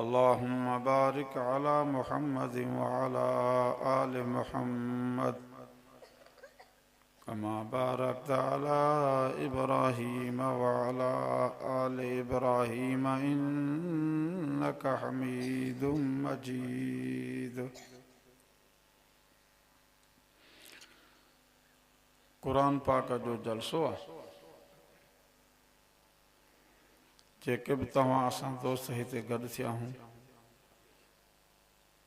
अल्लाहुम्मा बारिक अला मुहम्मद व अला आलि मुहम्मद कमा बारकता अला इब्राहीम व अला आलि इब्राहीम इन्नका हमीदुम मजीद। कुरान पाक जो जलसो आहे जेके भी तव्हां असां दोस्त हिते गॾु थिया आहियूं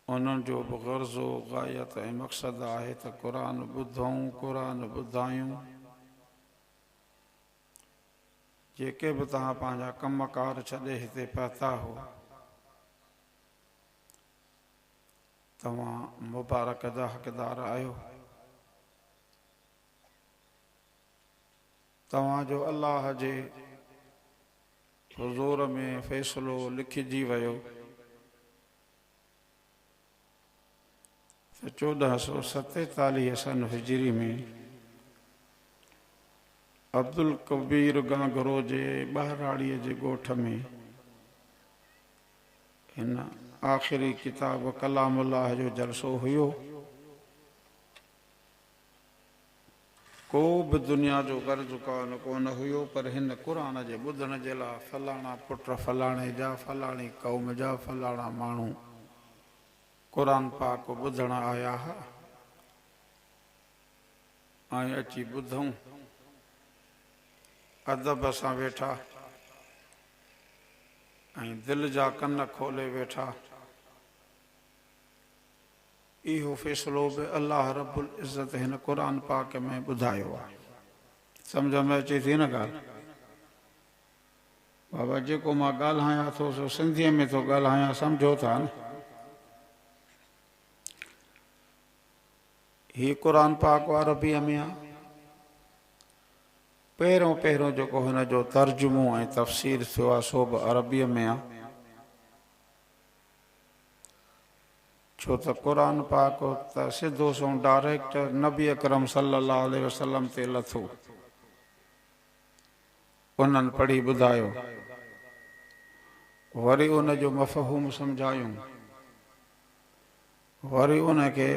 उन्हनि जो बि गर्ज़ो गायत ऐं मक़सदु आहे त क़ुरान ॿुधूं क़ुरान ॿुधायूं। जेके बि तव्हां पंहिंजा कमकार छॾे हिते पहुता हो तव्हां मुबारक जा हक़दार आहियो। तव्हांजो अल्लाह जे हुज़ूर में फ़ैसिलो लिखिजी वियो त 1447 सन हिजरी में अब्दुल कबीर गांगरो जे ॿाहिराड़ीअ जे ॻोठ में हिन आख़िरी किताब कलामुल्लाह जो जलसो हुयो। को बि दुनिया जो गर्ज़ कोन हुयो पर हिन क़ुरान जे ॿुधण जे लाइ फलाणा पुट फलाणे जा फलाणी क़ौम जा फलाणा माण्हू क़ुरान पाक ॿुधण आया हुआ ऐं अची ॿुधूं अदब सां वेठा ऐं दिलि जा कन खोले वेठा। इहो फ़ैसिलो बि अल्लाह रब्बुल इज़्ज़त हिन क़ुरान पाक में ॿुधायो आहे। सम्झ में अचे थी न ॻाल्हि? बाबा जेको मां ॻाल्हायां थो सो सिंधीअ में थो ॻाल्हायां, सम्झो था न? हीउ क़ुरान पाक अरबीअ में आहे। पहिरियों पहिरियों जेको हिन जो तर्जुमो ऐं तफ़सीर थियो आहे सो बि अरबीअ में आहे। छो त क़ुरान पाक त सिधो सो डायरेक्ट नबी अकरम सल्लल्लाहु अलैहि वसल्लम ते लथो। उन्हनि पढ़ी ॿुधायो, वरी उन जो मफ़हूम सम्झायूं, वरी उनखे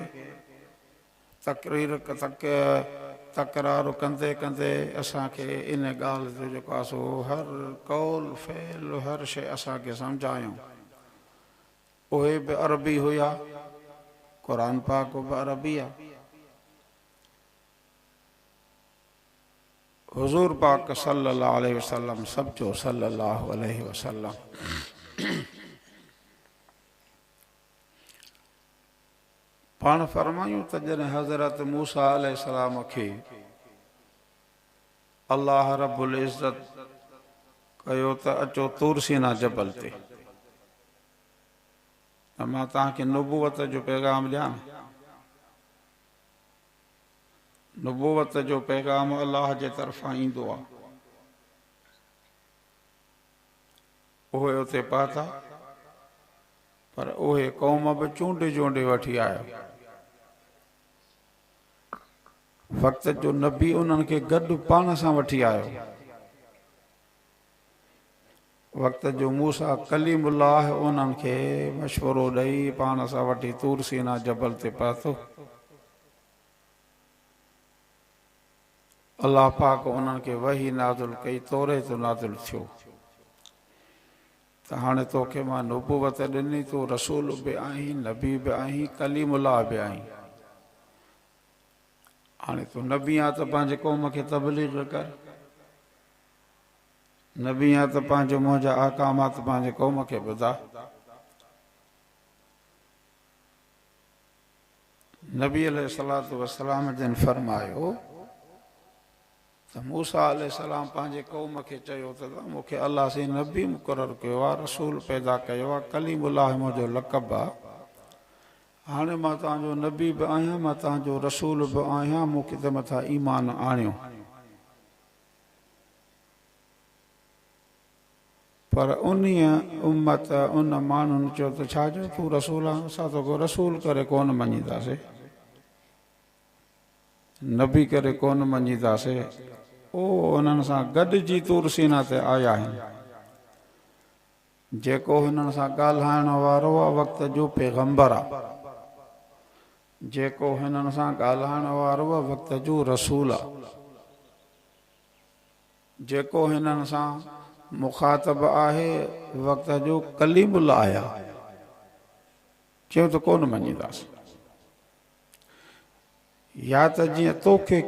तकरार कंदे कंदे असांखे इन ॻाल्हि जो जेको आहे सो हर कौल फ़ेल हर शइ असांखे सम्झायूं। उहे बि अरबी हुया, क़ुरान पाक बि अरबी आहे। हुज़ूर पाक सल्लल्लाहु अलैहि वसल्लम सम्झो सल्लल्लाहु अलैहि वसल्लम पाण फरमायूं त जॾहिं हज़रत मूसा अलैहिस्सलाम खे अल्लाह रब्बुल इज़्ज़त कयो त अचो तूर सीना जबल ते, मां तव्हांखे नुबुवत जो पैगाम ॾियां। नुबुवत जो पैगाम अल्लाह जे तरफ़ां ईंदो आहे। उहे उते पहुता पर उहे क़ौम बि चूंडे चूंडे वठी आयो। वक़्त जो नबी उन्हनि खे गॾु पाण सां वठी आयो। वक़्त जो मूसा कलीमुल्लाह उन्हनि खे मशवरो ॾेई पाण सां वठी तूर सीना जबल ते पहुतो। अल्लाह पाक उन्हनि खे वही नाज़िल कई, तोरे तो नाज़िल थियो त हाणे तोखे मां नुबुवत ॾिनी, तूं रसूल बि आहीं, नबी बि आहीं, कलीमुल्लाह बि आहीं। हाणे तूं नबी आहे त पंहिंजे क़ौम खे तबलीग कर, नबी आहे त पंहिंजो मुंहिंजा अहकामात पंहिंजे क़ौम खे ॿुधा। नबी अलैहिस्सलातु वस्सलाम जिन फरमायो त मूसा अलैहिस्सलाम पंहिंजे क़ौम खे चयो त मूंखे अल्लाह से नबी मुक़ररु कयो आहे, रसूल पैदा कयो आहे, कलीमुल्लाह मुंहिंजो लक़ब आहे। हाणे मां तव्हांजो नबी बि आहियां, मां तव्हांजो रसूल बि आहियां, मूंखे त मथां ईमान आणियो। पर उन उम्मत उन माण्हुनि चयो त छा जो तूं रसूल आहे, असां तोखे रसूल करे कोन मञीदासीं, नबी करे कोन मञीदासीं। उन्हनि सां गॾिजी तूर सीना ते आया आहिनि। जेको हिननि सां ॻाल्हाइण वारो आहे वक़्त जो पैगंबर आहे, जेको हिननि सां ॻाल्हाइण वारो आहे वक़्त जो रसूल आहे, जेको हिननि सां मुखातब आहे वक़्त जो कलीमुल्लाह आहे। चयो त कोन मञीदासीं। या त जीअं तोखे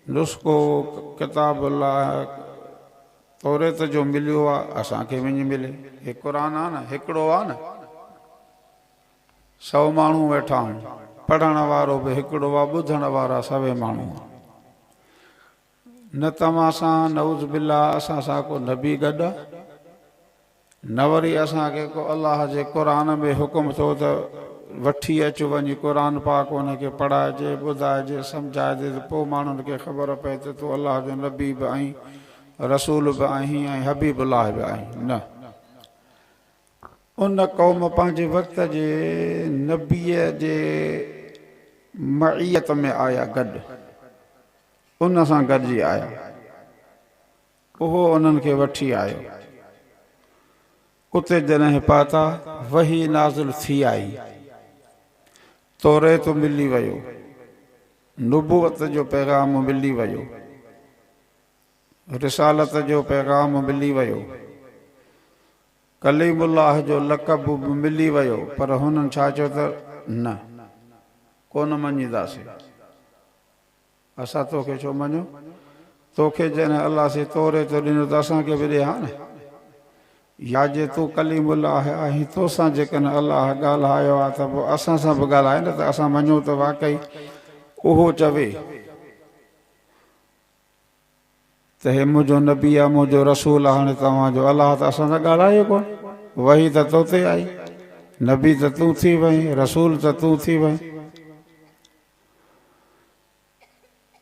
नुस्ख़ो किताब तौरेत जो मिलियो आहे असांखे वञी मिले। हे क़ुर आहे न, हिकिड़ो आहे न, 100 माण्हू वेठा आहिनि, पढ़ण वारो बि हिकिड़ो आहे, ॿुधण वारा सभई माण्हू आहे। न तव्हां सां नऊज़ बिल्ला असां सां को नबी गॾु आहे, न वरी असांखे को अलाह जे क़ुर में हुकुम थियो त वठी अच वञी क़ुर पाक हुनखे पढ़ाइजे, ॿुधाइजे, सम्झाइजे, त पोइ माण्हुनि खे ख़बर पए त तूं अलाह जो नबी बि आहीं, रसूल बि आहीं ऐं हबीबुल्लाह बि आहीं। न, उन क़ौम पंहिंजे वक़्त जे नबीअ जे मईयत में आया गॾु, उन सां गॾिजी आया, उहो उन्हनि खे वठी आयो। उते जॾहिं पहुता वही नाज़िल थी आई, तौरेत मिली वियो, नुबुवत जो पैगाम मिली वियो, रिसालत जो पैगाम मिली वियो, कलीमुल्लाह जो लक़ब बि मिली वियो। पर हुननि छा चयो त न, कोन मञीदासीं। असां तोखे छो मञूं? तोखे जॾहिं अलाह से तौरेत ॾिनो त असांखे बि ॾे हा न। या जे तूं कलीमुल्लाह आहीं, तोसां जेकॾहिं अलाह ॻाल्हायो आहे त पोइ असां सां बि ॻाल्हाए न, त असां मञूं त वाक़ई उहो चवे त हे मुंहिंजो नबी आहे, मुंहिंजो रसूल आहे। हाणे तव्हांजो अलाह त असां सां ॻाल्हायो कोन, वही त तो ते आई, नबी त तूं थी वहीं, रसूल त तूं थी वहीं।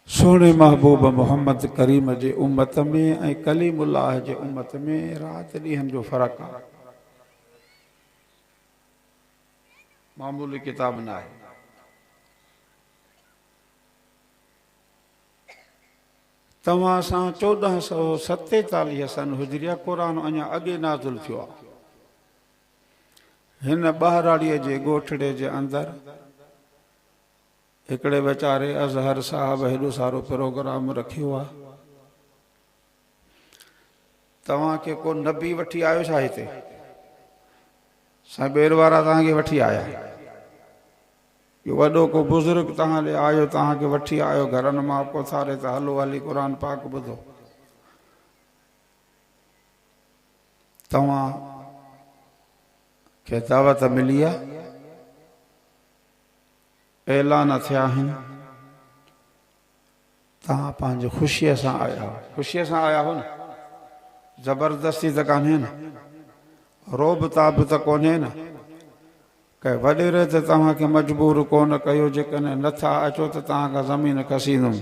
सोने महबूब मोहम्मद करीम जे उम्मत में ऐं कलीमुल्लाह जे उम्मत में रात ॾींहंनि जो फ़र्क़ु आहे, मामूली किताब न आहे। तव्हां सां 1447 सन हुजरिया क़ुर अञा अॻे नाज़िल थियो आहे। हिन ॿाहिराड़ीअ जे ॻोठड़े जे अंदरि हिकिड़े वीचारे अज़हर साहब हेॾो सारो प्रोग्राम रखियो आहे। तव्हांखे को नबी वठी आयो छा हिते? साईं ॿेर वारा तव्हांखे वठी आया, वॾो को बुज़ुर्ग तव्हां ॾे आयो, तव्हांखे वठी आयो घरनि मां पोथारे त हलो हली क़ुर पाक ॿुधो। तव्हां खे दावत मिली आहे, ऐलान थिया आहिनि, तव्हां पंहिंजी ख़ुशीअ सां आया हो। ख़ुशीअ सां आया हो न, ज़बरदस्ती त कान्हे न, रोब ताब त कोन्हे न, कंहिं वॾेरे ते तव्हांखे मजबूर कोन कयो। जेकॾहिं नथा अचो त तव्हांखां ज़मीन खसींदुमि,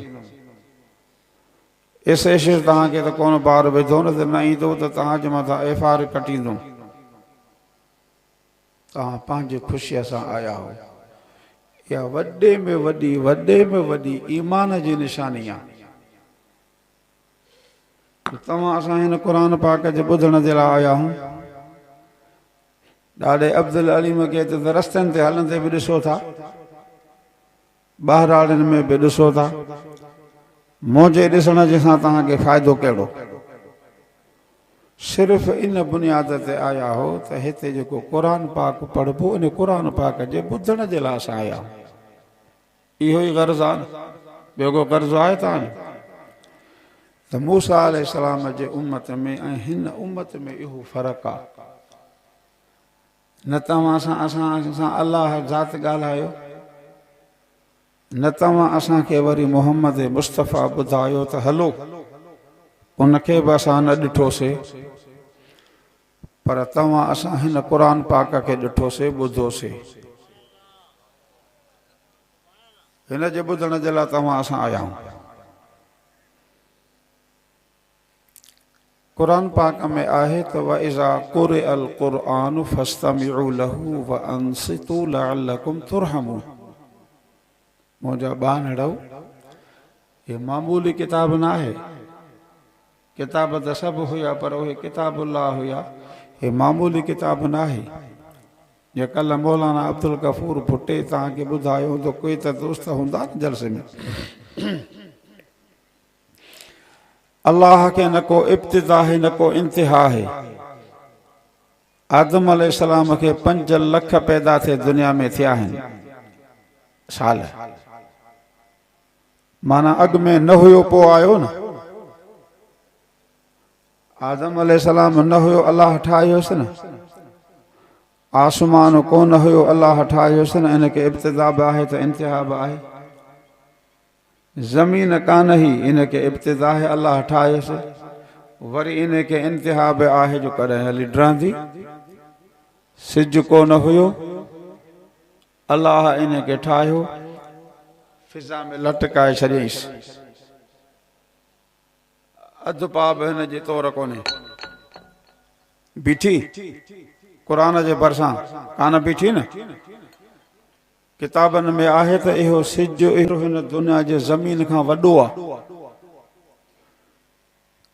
एसेश तव्हांखे त कोन बार विधो न, त न ईंदो त तव्हांजे मथां एफआर कटींदुमि। तव्हां पंहिंजी ख़ुशीअ सां आया हो। इहा वॾे में वॾी ईमान जी निशानी आहे। तव्हां असां हिन क़ुर पाक जे ॿुधण जे लाइ आया आहियूं। ॾाढे अब्दुल अलीम खे त रस्तनि ते हलंदे बि ॾिसो था, ॿाहिराड़ियुनि में बि ॾिसो था। मुंहिंजे ॾिसण जे सां तव्हांखे फ़ाइदो कहिड़ो? सिर्फ़ु इन बुनियाद ते आया हो त हिते जेको क़ुर पाक पढ़बो, इन क़ुर पाक जे ॿुधण जे लाइ असां आया आहियूं। इहो ई गर्ज़ आहे न, ॿियो को गर्ज़ आहे तव्हां त मूसा अलैहिस्सलाम जे उम्मत में ऐं हिन उम्मत में इहो फ़र्क़ु आहे। न तव्हां सां अलाह ज़ात ॻाल्हायो, न तव्हां असांखे वरी मोहम्मद मुस्तफ़ा ॿुधायो त हलो, उनखे बि असां न ॾिठोसीं। पर तव्हां असां हिन क़ुर पाक खे ॾिठोसीं, ॿुधोसीं। हिन जे ॿुधण जे लाइ तव्हां असां आया आहियूं। क़ुर पाक में आहे त वइज़ा क़ुरिअल क़ुरआन फस्तमिउ लहू व अंसितू लअल्लकुम तुरहमून। मुंहिंजा ॿानड़ो, हे मामूली किताब न आहे। किताब त सभु हुया, पर उहे किताबुल्लाह हुया। हे मामूली किताब न आहे। जे कल मौलाना अब्दुल गफूर भुट्टे तव्हांखे ॿुधायो त कोई त दोस्त हूंदा न जलसे में। अल्लाह के न को इब्तिदा है न को इंतिहा है। आदम अलैहिस्सलाम के 5 लख पैदा थे दुनिया में थिया आहिनि साल, माना अॻ में न हुयो पोइ आयो न। आदम अलैहिस्सलाम न हुयो अल्लाह ठाहियोसि न। आसमान कोन हुयो अल्लाह ठाहियोसि न, इनके इब्तिदा बि आहे त इंतिहा बि आहे। ज़मीन कान ही, इनके इब्तिदा है अल्लाह ठाहियोसि, वरी इनके इंतिहा बि आहे जो कॾहिं हली ड्रहंदी। सिज कोन हुयो अल्लाह इनके ठाहियो, फिज़ा में लटकाए छॾियईंसि। अधु पा बि हिन जी तौर कोन्हे बीठी, क़ुरान जे भरिसां कान बीठी न। किताबनि में आहे त इहो सिज इहो हिन दुनिया जे ज़मीन खां वॾो आहे।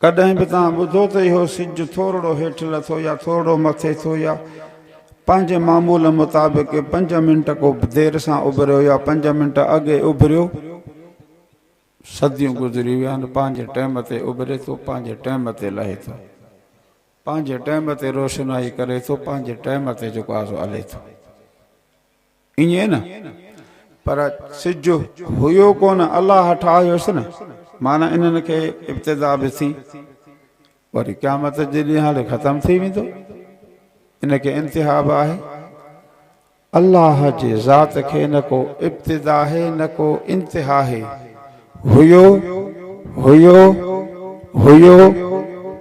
कॾहिं बि तव्हां ॿुधो त इहो सिज थोरो हेठि लथो या थोरो मथे थो या पंहिंजे मामूल मुताबिक़ 5 मिंट को देरि सां उभरियो या 5 मिंट अॻे उभरियो। सदियूं गुज़री विया आहिनि, पंहिंजे टाइम ते उभरे थो, पंहिंजे टाइम ते लहे थो, पंहिंजे टाइम ते रोशनाई करे थो, पंहिंजे टाइम ते जेको आहे हले थो। ईअं न, पर सिज हुयो कोन अल्लाह ठाहियोसि न, माना इन्हनि खे इब्तिदा बि थी, वरी क़यामत जे ॾींहुं हाणे ख़तम थी वेंदो। इनके इंतिहा बि आहे। अल्लाह जे ज़ात खे न को इब्तिदा है न को इंतिहा है। हुयो हुयो हुयो,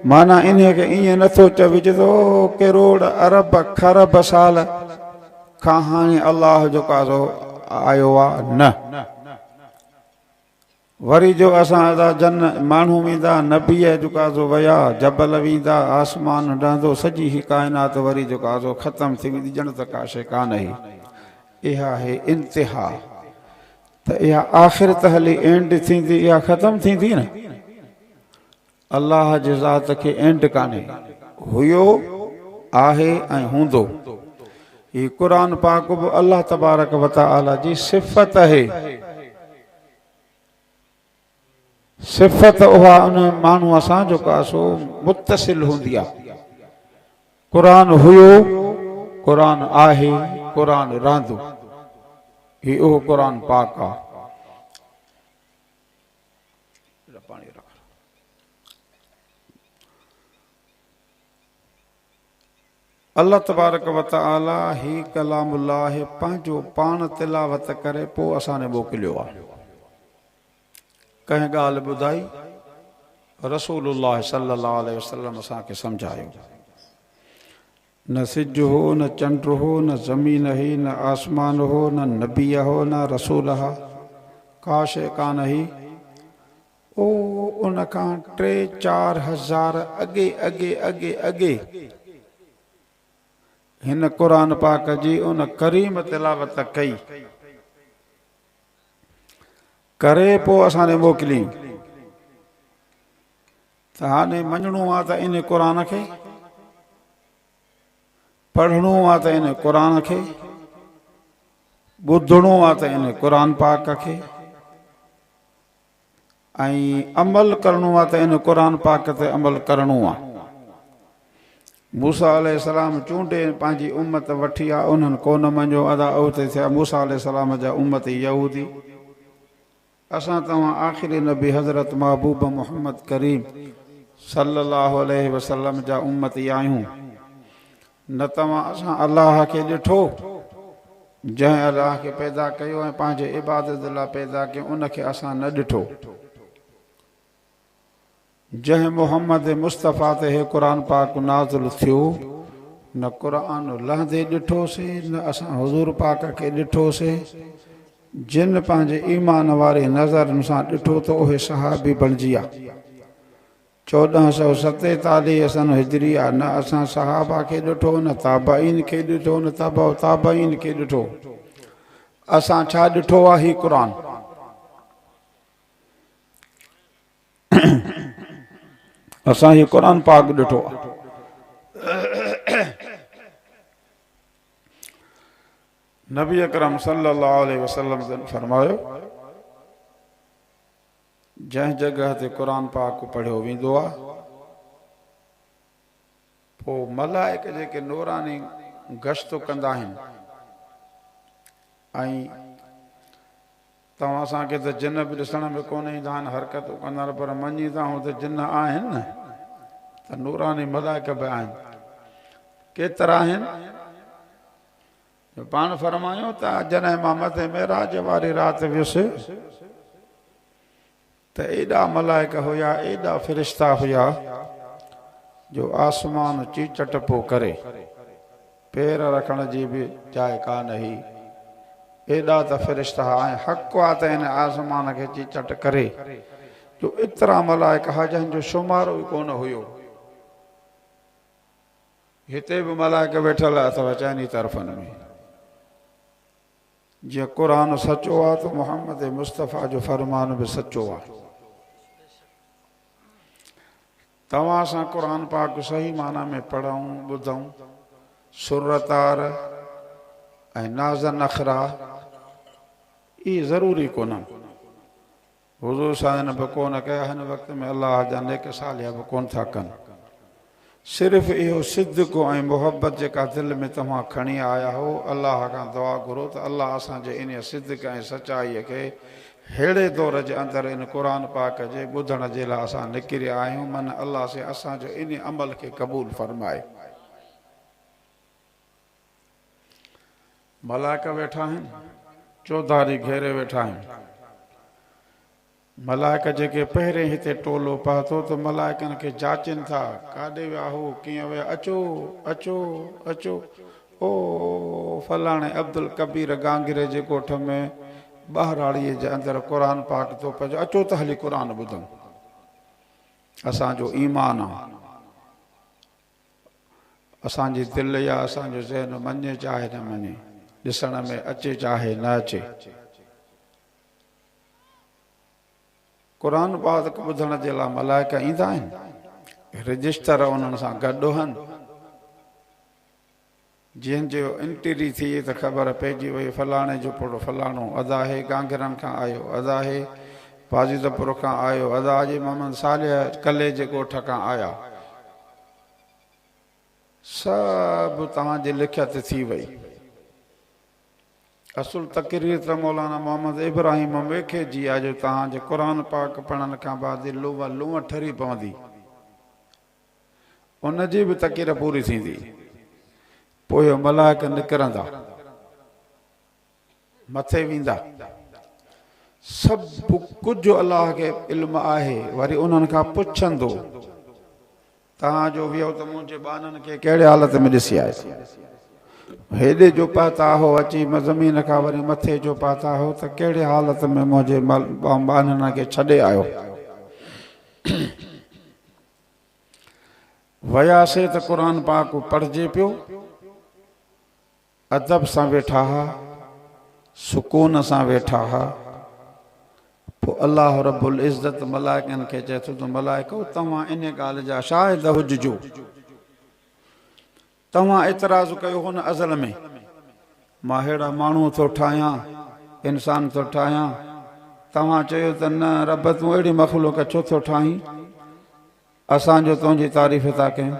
माना इनखे ईअं नथो चइजे तो करोड़ अरब खरब साल खां हाणे अल्लाह जो काज़ो आयो आहे, न। वरी जो असां जन माण्हू वेंदा, नबीअ जो काज़ो विया, जबल वेंदा, आसमान रहंदो, सॼी ही काइनात वरी जो काज़ो ख़तम थी वेंदी, ॼण त का शइ कान ही। इहा है इंतिहा। त इहा आख़िरत हली एंड थींदी, इहा ख़तम थींदी न। अल्लाह जे ज़ात खे एंड कान्हे, हुयो आहे ऐं हूंदो। ही क़ुरान पाक बि अल्लाह तबारक व तआला जी सिफ़त है। सिफ़त उहा उन माण्हूअ सां जेको आहे सो मुतसिल हूंदी आहे। क़ुरान हुयो, क़ुरान आहे, क़ुरान रहंदो, ही उहो क़ुरान पाक आहे। अल्लाह तबारक व तआला ही कलामुल्लाह पंहिंजो पाण तिलावत करे पोइ असांने मोकिलियो आहे। कंहिं ॻाल्हि ॿुधाई, रसूलुल्लाह सल्लल्लाहु अलैहि वसल्लम असांखे सम्झायो। न सिज हो, न चंड हो, न ज़मीन ही, न आसमान हो, न नबी हो, न रसूल हा, का शइ कान ही। ओ उन खां 3-4 हज़ार अॻे अॻे अॻे अॻे हिन क़ुरान पाक जी उन करीम तिलावत कई करे पोइ असांने मोकिली। त हाणे मञणो आहे त इन क़ुरान खे, पढ़णो आहे त इन क़ुरान खे, ॿुधणो आहे त इन क़ुरान पाक खे, ऐं अमल करणो आहे त इन क़ुरान पाक ते अमल करणो आहे। मूसा अलैहिस्सलाम चूंडे पंहिंजी उम्मत वठी आहे, उन्हनि कोन मञियो, अदा उते थिया मूसा अलैहिस्सलाम जा उम्मत यहूदी। असां तव्हां आख़िरी नबी हज़रत महबूब मोहम्मद करीम सल्लल्लाहु अलैहि वसल्लम जा उम्मती आहियूं। न तव्हां असां अल्लाह खे ॾिठो, जंहिं अल्लाह खे पैदा कयो ऐं पंहिंजे इबादत लाइ पैदा कयो, उनखे असां न ॾिठो। जंहिं मोहम्मद मुस्तफ़ा ते हे क़ुरान पाक नाज़िल थियो, न क़ुरान लहंदे ॾिठोसीं, न असां हुज़ूर पाक खे ॾिठोसीं। जिन पंहिंजे ईमान वारे नज़रनि सां ॾिठो त उहे सहाबी बणिजी विया। 1447 सन हिजरी आहे। न असां सहाबा खे ॾिठो, न ताबाइन खे ॾिठो, न ताबाइन खे ॾिठो। असां छा ॾिठो आहे? ही क़ुरान। असां ही क़ुरान पाक ॾिठो आहे। नबी अकरम सल्लल्लाहु अलैहि वसल्लम जन फरमायो जंहिं जगह ते क़ुरान पाक पढ़ियो वेंदो आहे पोइ मलाइक जेके नूरानी गश्त कंदा आहिनि ऐं तव्हां असांखे त जिन बि ॾिसण में कोन ईंदा आहिनि हरकतूं कंदा आहिनि पर मञीदा आहियूं त जिन आहिनि न त नूरानी मलाइक बि आहिनि केतिरा आहिनि पाण फरमायूं त जॾहिं मां मथे मेराज वारी राति वियुसि त एॾा मलाइक हुया एॾा फ़रिश्ता हुया जो आसमान चीचट पियो करे पेर रखण जी बि जाइ कान हुई एॾा त फ़रिश्ता ऐं हक़ आहे त हिन आसमान खे चीचट करे जो एतिरा मलाइक हा जंहिंजो शुमारो ई कोन हुयो हिते बि मलाइक वेठल अथव चइनी तरफ़नि में जीअं क़ुरान सचो आहे त मोहम्मद मुस्तफ़ा जो फरमान बि सचो आहे तव्हां सां क़ुरान पाक सही माना में पढ़ूं ॿुधूं सुरतार ऐं नाज़ नखरा इहे ज़रूरी कोन हुज़ूर साईं बि कोन कया हिन वक़्त में अलाह जा नेक सालिया बि कोन था कनि सिर्फ़ु इहो सिद्दक़ ऐं मुहबत जेका दिलि में तव्हां खणी आया हो अलाह खां दुआ घुरो त अलाह असांजे इन सिद्दक़ ऐं सचाईअ खे अहिड़े दौर जे अंदरि इन क़ुरान पाक जे ॿुधण जे लाइ असां निकिरिया आहियूं मन अलाह से असांजो इन अमल खे क़बूल फरमाए मलाइक वेठा आहिनि चौधारी घेरे वेठा आहिनि मलाइक जेके पहिरें हिते टोलो पातो त मलाइकनि खे जाचनि था काॾे विया हो कीअं विया अचो अचो अचो ओ फलाणे अब्दुल कबीर गांगिरे जे ॻोठ में ॿाहिराड़ीअ जे अंदरि क़ुरान पाक थो पइजो अचो त हली क़ुरान ॿुधूं असांजो ईमान आहे असांजी दिलि या असांजो ज़हन मञे चाहे न मञे ॾिसण में अचे चाहे न अचे क़ुरान पाक ॿुधण जे लाइ मलाइक ईंदा आहिनि रजिस्टर उन्हनि सां गॾु आहिनि जंहिंजो एंट्री थी त ख़बर पइजी वई फलाणे जो पुटु फलाणो अदाहे गांगरनि खां आयो अदाहे पाजीदपुर खां आयो अदा जे मोहम्मद सालिह कले जे ॻोठ खां आया सभु तव्हांजी लिखियत थी वई असुल तक़रीर त मौलाना मोहम्मद इब्राहिम वेखे जी आहे जो तव्हांजे क़ुरान पाक पढ़ण खां बाद लूंह ठरी पवंदी उनजी बि तक़रीर पूरी थींदी पोइ मलाइक निकिरंदा मथे वेंदा सभु कुझु अलाह खे इल्मु आहे वरी उन्हनि खां पुछंदो तव्हांजो वियो त मुंहिंजे ॿारनि खे कहिड़े हालत में ॾिसी आयो हेॾे जो पाता हो अची ज़मीन खां वरी मथे जो पाता हो त कहिड़े हालत में मुंहिंजे ॿारनि खे छॾे आयो वयासीं त क़ुरान पाक पढ़िजे पियो अदब सां वेठा हा सुकून सां वेठा हा पोइ अलाह रब्बुल इज़्ज़त मलाइकनि खे चए थो त मलाइको तव्हां इन ॻाल्हि जा शाहिद हुजिजो तव्हां एतिराज़ कयो हो न अज़ल में मां अहिड़ा माण्हू थो ठाहियां इंसान थो ठाहियां तव्हां चयो त न रब तूं अहिड़ी मख़लूक छो थो ठाहीं असांजो तुंहिंजी तारीफ़ था कयूं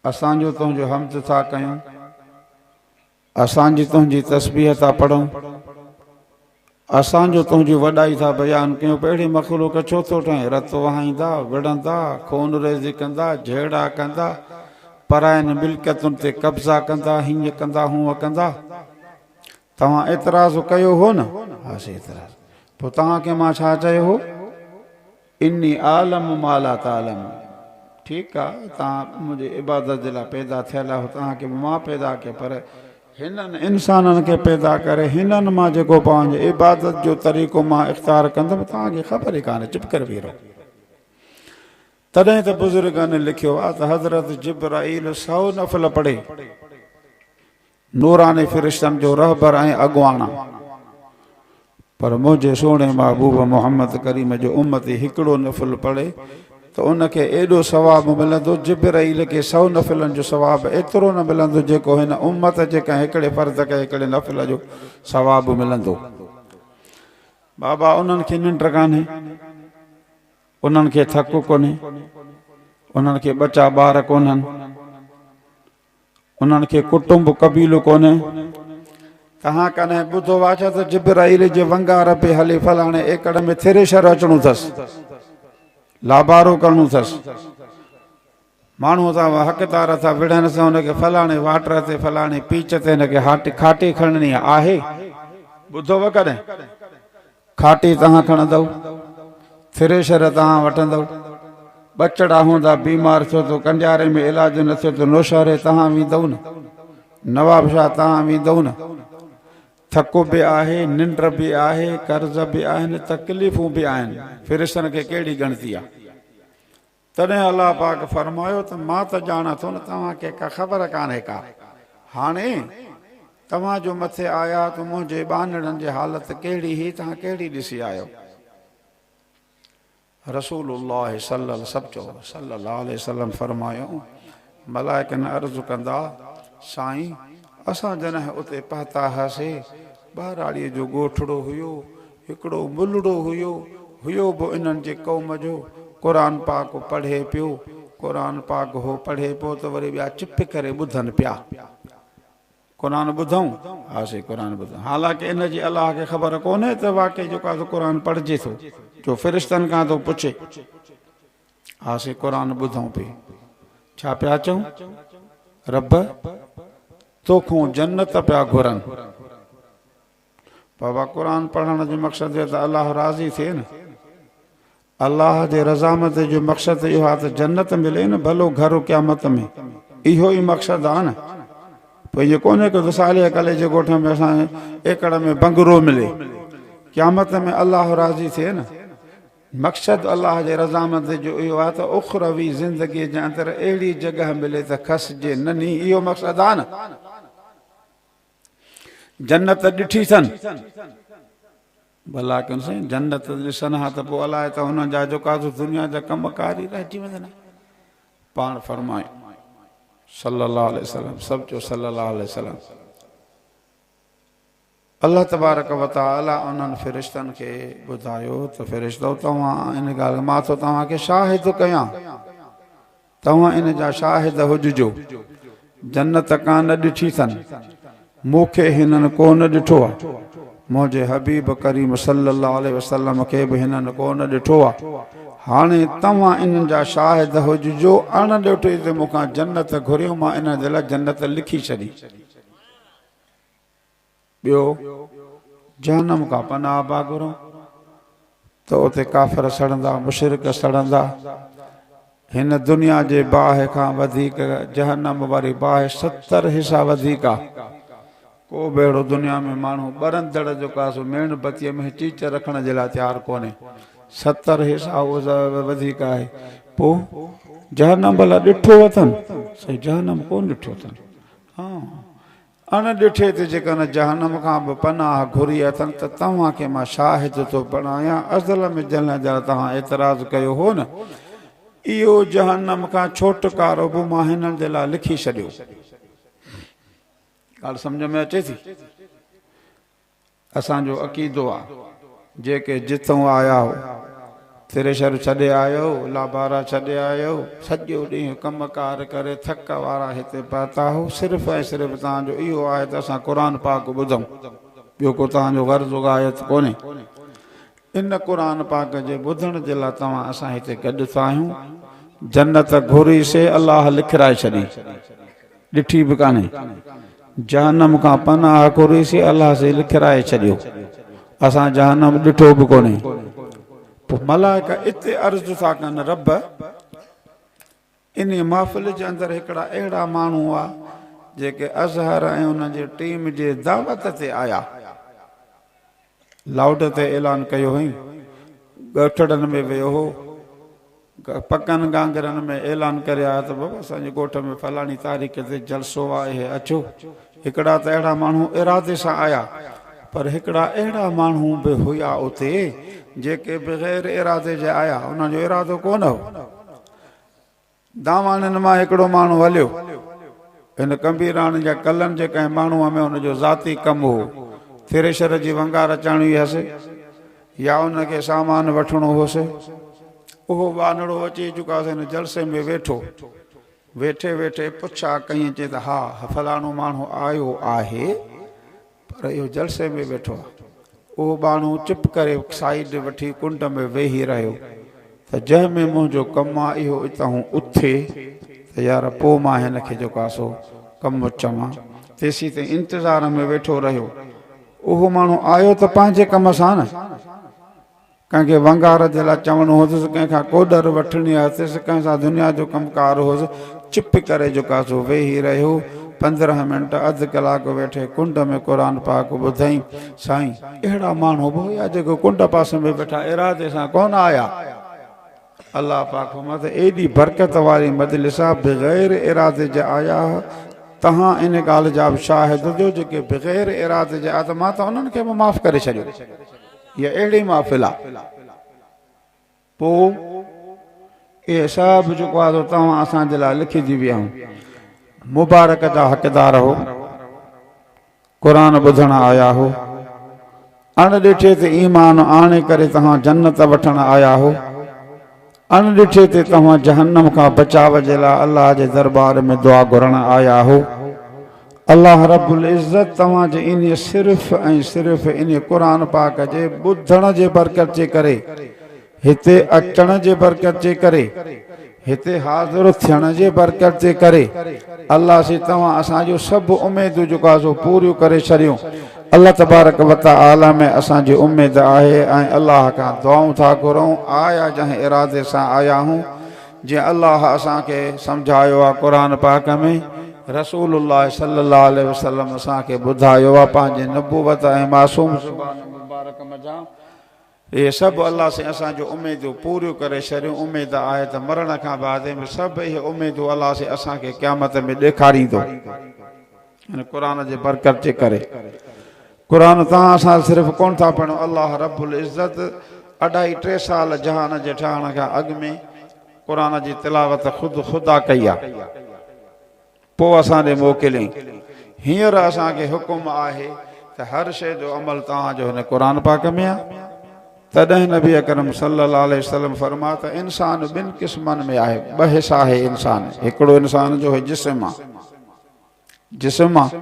असांजो तुंहिंजो हमद था कयूं असांजी तुंहिंजी तस्बीह था पढ़ूं असांजो तुंहिंजी वॾाई था बयानु कयूं अहिड़ी मख़लूक छो थो ठाहीं रत वहाईंदा विढ़ंदा खून रेज़ी कंदा जहिड़ा कंदा परायनि मिल्कियतुनि ते कब्ज़ा कंदा हीअं कंदा हूअं कंदा तव्हां एतिराज़ कयो हो न हासी एतिराज़ पोइ तव्हांखे मां छा चयो हो इन्नी आलम माला तालम ठीकु आहे तव्हां मुंहिंजी इबादत जे लाइ पैदा थियल आहियो तव्हांखे मां पैदा कयो पर हिननि इंसाननि खे पैदा करे हिननि मां जेको पंहिंजे इबादत जो तरीक़ो मां इख़्तियार कंदुमि तव्हांखे ख़बर ई कान्हे चुप करे बीहो तॾहिं त बुज़ुर्गनि लिखियो आहे त हज़रत जिब्राईल 100 नफ़ल पढ़े नूरानी फ़रिश्तनि जो रहबर ऐं अॻुवाणा पर मुंहिंजे सोणे महबूब मोहम्मद करीम जो उम्मती हिकिड़ो नफ़ल पढ़े त उनखे एॾो सवाबु मिलंदो जिब्राईल खे 100 नफ़िलनि जो सवाबु एतिरो न मिलंदो जेको हिन उम्मत जे कंहिं हिकिड़े फर्ज़ खे हिकिड़े नफ़िल जो सवाबु मिलंदो। बाबा उन्हनि खे निंड कान्हे, उन्हनि खे थकु कोन्हे, उन्हनि खे ॿचा ॿार कोन्हनि, उन्हनि खे कुटुंब कबीलो कोन्हे। तव्हां कॾहिं ॿुधो आहे छा त जिब्राईल जे वंगार पे हले फलाणे एकड़ में थ्रेशर अचणो अथसि, लाबारो करणो अथसि, माण्हू सां हक़दार था विढ़नि सां हुनखे फलाणे वाटर ते फलाणे पीच ते हिनखे खाटी खणणी आहे? ॿुधो कॾहिं? खाटी तव्हां खणंदव, थ्रेशर तव्हां वठंदव, बचड़ा हूंदा बीमार थियो त कंडियारे में इलाज न थियो त नौशहरे तव्हां वेंदव न, नवाब शाह तव्हां वेंदव न। थकु बि आहे, निंड बि आहे, कर्ज़ बि आहिनि, तकलीफ़ूं बि आहिनि, फ़िरिश्तनि खे कहिड़ी गणती आहे? तॾहिं अलाह पाक फरमायो त मां त ॼाणा थो न तव्हांखे का ख़बर कान्हे का। हाणे तव्हांजो मथे आया त मुंहिंजे ॿानड़नि जी हालत कहिड़ी हुई, तव्हां कहिड़ी ॾिसी आयो? रसूलुल्लाह सल्लल्लाहु अलैहि वसल्लम फरमायो, मलाइकनि अर्ज़ु कंदा, साईं असां जॾहिं उते पहुता हुआसीं, ॿाराड़ीअ जो ॻोठड़ो हुयो, हिकिड़ो मुलड़ो हुयो बि इन्हनि जे क़ौम जो, क़ुरान पाक पढ़े पियो, क़ुरान पाक हो पढ़े पियो त वरी ॿिया चुप करे ॿुधनि पिया। क़ुरान ॿुधूं? हा से क़ुरान ॿुधूं। हालांकि इन जी अलाह खे ख़बर कोन्हे त वाक़ई जेको आहे क़ुरान पढ़िजे थो, जो फ़िरिश्तनि खां थो पुछे। हा से क़ुरान ॿुधूं पई। छा पिया चऊं? रब तोखूं जन्नत पिया घुरनि। बाबा क़ुरान पढ़ण जो मक़सदु आहे त अलाह राज़ी थिए न। अलाह जे रज़ामत जो मक़सदु इहो आहे त जन्नत मिले न, भलो घर क़यामत में, इहो ई मक़सदु आहे न। पोइ इहो कोन्हे को साले कले जे ॻोठ में असां एकड़ में बंगलो मिले, क़यामत में अलाह राज़ी थिए न। मक़सदु अलाह जे रज़ामत जो इहो आहे त उख़रवी ज़िंदगीअ जे अंदरि अहिड़ी जॻह मिले त खसिजे न नी, इहो मक़सदु आहे न। जन्नत ॾिठी अथनि, भला कनि साईं, जन्नत ॾिसनि हा त पोइ अलाए त हुननि जा जेका दुनिया जा कमकार ई रहिजी वञनि। पाण फरमाए सल्लल्लाहु अलैहि वसल्लम, सभु चओ सल्लल्लाहु अलैहि वसल्लम। अल्लाह तबारक व तआला उन्हनि फ़िरिश्तनि खे ॿुधायो त फ़िरिश्तो तव्हां इन ॻाल्हि मां थो तव्हांखे शाहिद कयां, तव्हां इन जा शाहिद हुजिजो। जन्नत कान ॾिठी अथनि, मूंखे हिननि कोन ॾिठो आहे, मुंहिंजे हबीब करीम सल्लल्लाहु अलैहि वसल्लम खे बि हिननि कोन ॾिठो आहे। हाणे तव्हां इन्हनि जा शाहिद हुजिजो, अण ॾिठे त मूंखां जन्नत घुरियो, मां इन जे लाइ जन्नत लिखी छॾी। ॿियो जहन्नम खां पनाह पा घुरूं त उते काफ़िर सड़ंदा, मुशरिक सड़ंदा। हिन दुनिया जे बाहि खां वधीक जहन्नम वारी बाहि 70 हिसा वधीक आहे। को बि अहिड़ो दुनिया में माण्हू ॿरंदड़ जेको आहे मेणबतीअ में चीच रखण जे लाइ तयारु कोन्हे। 70 हिसा उहो वधीक आहे। पोइ जहन्नम भला ॾिठो अथनि? सही, जहन्नम कोन ॾिठो अथनि। हा, अण ॾिठे ते जेकॾहिं जहन्नम खां बि पनाह घुरी अथनि त तव्हांखे मां शाहिद थो बणायां। अज़ल में जंहिं लाइ तव्हां एतिराज़ कयो हो न, इहो जहन्नम खां छोटकारो बि मां हिननि जे लाइ लिखी छॾियो। ॻाल्हि सम्झ में अचे थी? असांजो अक़ीदो आहे, जेके जिथों आया हो, थ्रेशर छॾे आयो, लाबारा छॾे आयो, सॼो ॾींहुं कमकार करे थक वारा हिते पहुता हो, सिर्फ़ु ऐं सिर्फ़ु तव्हांजो इहो आहे त असां क़ुरान पाक ॿुधूं, ॿियो को तव्हांजो गर्ज़ गायत कोन्हे। इन क़ुरान पाक जे ॿुधण जे लाइ तव्हां असां हिते गॾु था आहियूं। जन्नत घुरी से अलाह लिखराए छॾी, ॾिठी बि कान्हे। जहन्नम खां पनाह घुरी से अलाह से लिखराए छॾियो, असां जहन्नम ॾिठो बि कोन्हे। पोइ मलाइका इते अर्ज़ु था कनि, रब इन महफ़िल जे अंदरि हिकिड़ा अहिड़ा माण्हू हुआ जेके अज़हर ऐं उन जे टीम जे दावत ते आया, लाउड ते ऐलान कयो हुई, ॻोठड़नि में वियो हो, पकनि गांगरनि में ऐलान करे आया त बाबा असांजे ॻोठ में फलाणी तारीख़ ते जलसो आहे, अचो। हिकिड़ा त अहिड़ा माण्हू इरादे सां आया, पर हिकिड़ा अहिड़ा माण्हू बि हुया उते जेके बग़ैर इरादे जे आया, उन्हनि जो इरादो कोन हो। दावाननि मां हिकिड़ो माण्हू हलियो। हिन कंबीराण जा कलनि जे कंहिं माण्हूअ में हुनजो ज़ाती कमु हो, थ्रेशर जी वंगार अचाणी हुयसि या उनखे सामान वठिणो हुअसि। उहो वानड़ो अची चुकासीं हिन जलसे में वेठो। वेठे वेठे पुछा कई, चए त हा फलाणो माण्हू आयो आहे पर इहो जलसे में वेठो आहे। उहो माण्हू चुप करे साइड वठी कुंड में वेही रहियो त जंहिंमें मुंहिंजो कमु आहे इहो हितां उथे त यार पोइ मां हिनखे जेको आहे सो कमु चवां। तेसीं ताईं इंतज़ार में वेठो रहियो। उहो माण्हू आयो त पंहिंजे कम सां न, कंहिंखे वंगार जे लाइ चवणो हुअसि, कंहिंखां कोडर वठणी हुअसि, कंहिं सां दुनिया जो कमकार हुअसि। चुप करे जेको आहे सो वेही रहियो। 15 मिंट अधु कलाकु वेठे कुंड में क़ुर पाक ॿुधई। साईं अहिड़ा माण्हू बि हुया जेको कुंड पासे में वेठा इरादे सां कोन आया। अलाह पाक फरमाए एॾी बरकत वारी मजलिस आहे, बग़ैर इरादे जा आया। तव्हां इन ॻाल्हि जा बि शाहिद हुजो जेके बग़ैर इरादे जा आया त मां त उन्हनि खे बि माफ़ करे छॾियो। इहा अहिड़ी महफ़िल आहे। पोइ इहे सभु जेको आहे तव्हां असांजे लाइ लिखिजी विया आहियूं। मुबारक जा हक़दार हो, क़ुर ॿुधण आया हो, अणॾिठे ते ईमान आणे करे तव्हां जन्नत वठण आया हो, अणॾिठे ते तव्हां जहन्नम खां बचाव जे लाइ अल्लाह जे दरबार में दुआ घुरण आया हो। अल्लाह रब्बुल इज़्ज़त तव्हांजे इन सिर्फ़ ऐं सिर्फ़ इन क़ुर पाक जे ॿुधण जे बरकत जे करे, हिते अचण जे बरकत जे करे, हिते हाज़िर थियण जे बरकत जे करे अल्लाह से तव्हां असांजो सभु उमेदूं जेको आहे सो पूरियूं करे छॾियूं। अल्लाह तबारक व तआला में असांजी उमेद आहे ऐं अल्लाह खां दुआऊं था घुरूं। आया जंहिं इरादे सां आया हूं, जीअं अल्लाह असांखे सम्झायो आहे क़ुर पाक में, रसूलुल्लाह सल्लल्लाहु अलैहि वसल्लम असांखे ॿुधायो आहे पंहिंजे नबूवत ऐं मासूम ज़ुबान मुबारक मज़ा। इहे सभु अल्लाह से असांजो उमेदूं पूरियूं करे छॾियूं। उमेद आहे त मरण खां बाद में सभु इहे उमेदूं अल्लाह से असांखे क़यामत में ॾेखारींदो हिन क़ुर जे बरकत जे करे। क़ुर तव्हां असां सिर्फ़ु कोन था पढ़ूं, अल्लाह रब्बुल इज़्ज़त 2.5-3 साल जहान जे ठहण खां अॻु में क़ुर जी तिलावत ख़ुदा कई आहे। पोइ असां ॾे मोकिलियईं। हींअर असांखे हुकुम आहे त हर शइ जो अमल तव्हांजो हिन क़ुर पाक में आहे। तॾहिं नबी अकरम सल्लल्लाहु अलैहि वसल्लम फरमाया त इंसान 2 क़िस्मनि में आहे। 2 हिसा आहे इंसान। हिकिड़ो इंसान जो जिस्म आहे। जिस्म आहे,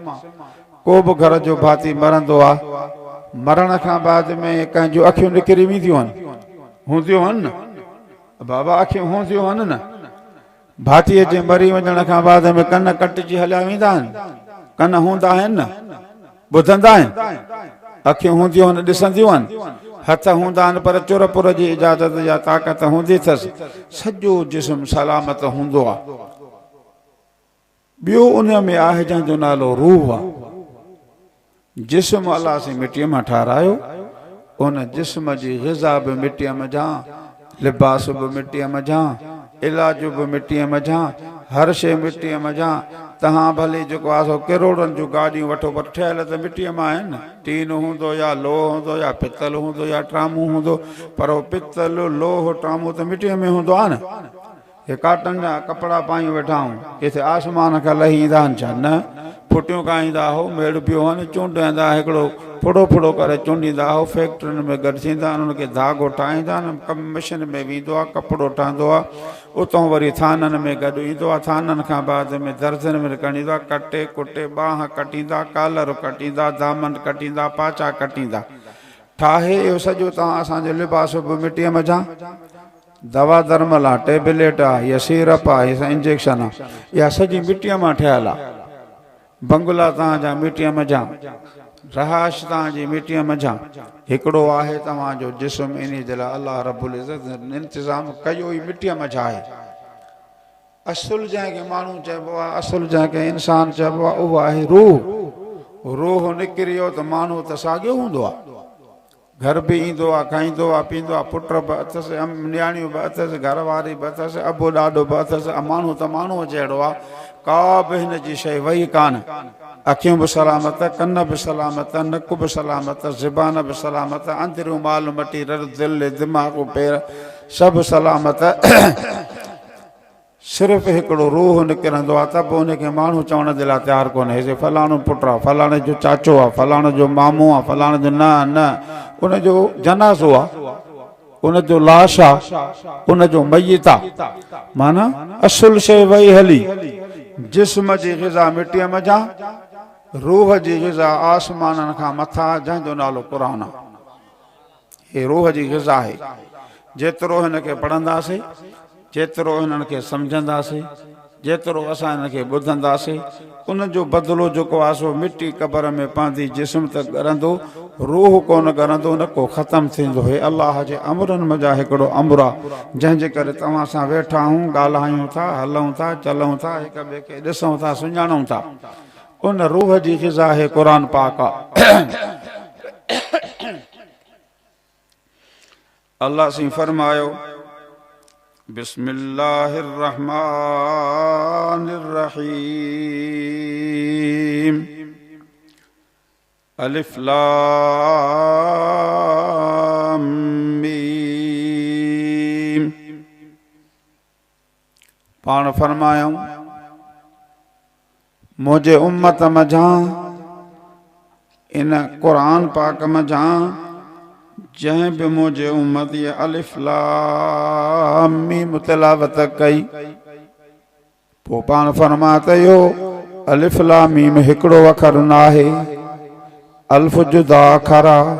को बि घर जो भाती मरंदो आहे, मरण खां बाद में कंहिंजूं अखियूं निकिरी वेंदियूं आहिनि, हूंदियूं आहिनि न बाबा, अखियूं हूंदियूं आहिनि न। भातीअ जे मरी वञण खां बाद में कन कटिजी हलिया वेंदा आहिनि, कन हूंदा आहिनि न, ॿुधंदा आहिनि, अखियूं हूंदियूं आहिनि, ॾिसंदियूं आहिनि, हथ हूंदा आहिनि पर चुर पुर जी इजाज़त या ताक़त हूंदी अथसि। सॼो जिस्म सलामत हूंदो आहे। ॿियो उन में आहे जंहिंजो नालो रूह आहे। जिस्म अलाह से मिटीअ मां ठारायो, उन जिस्म जी ग़िज़ा बि मिटीअ मझां, लिबास बि मिटीअ मझां, इलाज बि मिटीअ मझां, हर शइ मिटीअ मझां। तव्हां भले जेको आहे सो करोड़नि जूं गाॾियूं वठो पर ठहियल त मिटीअ मां आहिनि न। टीन हूंदो या लोह हूंदो या पितल हूंदो या ट्रामू हूंदो, पर उहो पितल लोह ट्रामू त मिटीअ में हूंदो आहे न। हे काटन जा कपिड़ा पायूं वेठा आहियूं, किथे आसमान खां लही ईंदा आहिनि छा? न, फुटियूं खाईंदा हो, मेड़ पियो आहिनि, चूंडंदा हिकिड़ो फुड़ो फुड़ो करे चूंडींदा हो, फैक्ट्रियुनि में गॾु थींदा आहिनि, उनखे धागो ठाहींदा आहिनि, कमु मशीन में वेंदो आहे, कपिड़ो ठहंदो आहे, उतां वरी थाननि में गॾु ईंदो आहे, थाननि खां बाद में दर्जन में खणींदो आहे, कटे कुटे बांह कटींदा, कालर कटींदा, दामन कटींदा, पाचा कटींदा, ठाहे इहो सॼो तव्हां असांजो लिबास बि मिटीअ मझां। दवा दरमल आहे, टेबलेट आहे, या सीरप आहे, या इंजेक्शन आहे, इहा सॼी मिटीअ मां ठहियल आहे। बंगला तव्हांजा मिटीअ मझां, रहाश तव्हांजी मिटीअ मझां। हिकिड़ो आहे तव्हांजो जिस्म, इन जे लाइ अलाह रब्बुल इज़्ज़त इंतिज़ाम कयो ई मिटीअ मझां आहे। असुल जंहिंखे माण्हू चइबो आहे, असुल जंहिंखे इंसान चइबो आहे, उहो आहे रूह। रूह निकिरी वियो त माण्हू त साॻियो हूंदो आहे। घर बि ईंदो आहे, खाईंदो आहे, पींदो आहे, पुट बि अथसि, नियाणियूं बि अथसि, घरवारी बि अथसि, अबो ॾाॾो बि अथसि, माण्हू त माण्हू जहिड़ो आहे। का बि हिन जी शइ वई कान। अखियूं बि सलामत, कन बि सलामत, नक बि सलामत, ज़बान बि सलामत, अंदरियूं माल मटी, दिलि, दिमाग़, पेर सभु सलामत। सिर्फ़ु हिकिड़ो रूह निकिरंदो आहे त पोइ उनखे माण्हू चवण जे लाइ तयारु कोन्हे हे फलाणो पुटु आहे, फलाणे जो चाचो आहे, फलाणे जो मामू आहे, फलाणे जो न उनजो जनाज़ो आहे, उनजो लाश आहे, उनजो मय्यत आहे। माना असुल शइ वई हली, जिस्म जी ग़िज़ा मिटीअ मज़ा, रूह जी ग़िज़ा आसमाननि खां मथां, जंहिंजो नालो क़ुर आहे। हे रूह जी ग़िज़ा आहे। जेतिरो हिनखे पढ़ंदासीं, जेतिरो हिननि खे सम्झंदासीं, जेतिरो असां हिनखे ॿुधंदासीं, उनजो बदिलो जेको आहे सो मिटी क़बर में पवंदी, जिस्म त ॻरंदो, रूह कोन ॻरंदो, न को ख़तमु थींदो। हे अलाह जे अमरनि मज़ा हिकिड़ो अमर आहे, जंहिंजे करे तव्हां सां वेठा आहियूं, ॻाल्हायूं था, हलूं था, चलूं था, हिक ॿिए खे ॾिसूं था, सुञाणूं था। उन रूह जी ग़िज़ा हे क़ुर पाक आहे। अल्लाह सी फरमायो बिस्मिल्लाहिर रहमानिर रहीम अलिफ लाम मीम। पाण फरमायूं मुझे उम्मत मझां इन कुरान पाक मझां जंहिं बि मुझे उम्मत ये अलिफ लाम मीम तिलावत कई, पोइ पाण फरमा त इहो अलिफ लाम मीम हिकिड़ो अखर न आहे, अल्फ जुदा अखर आहे,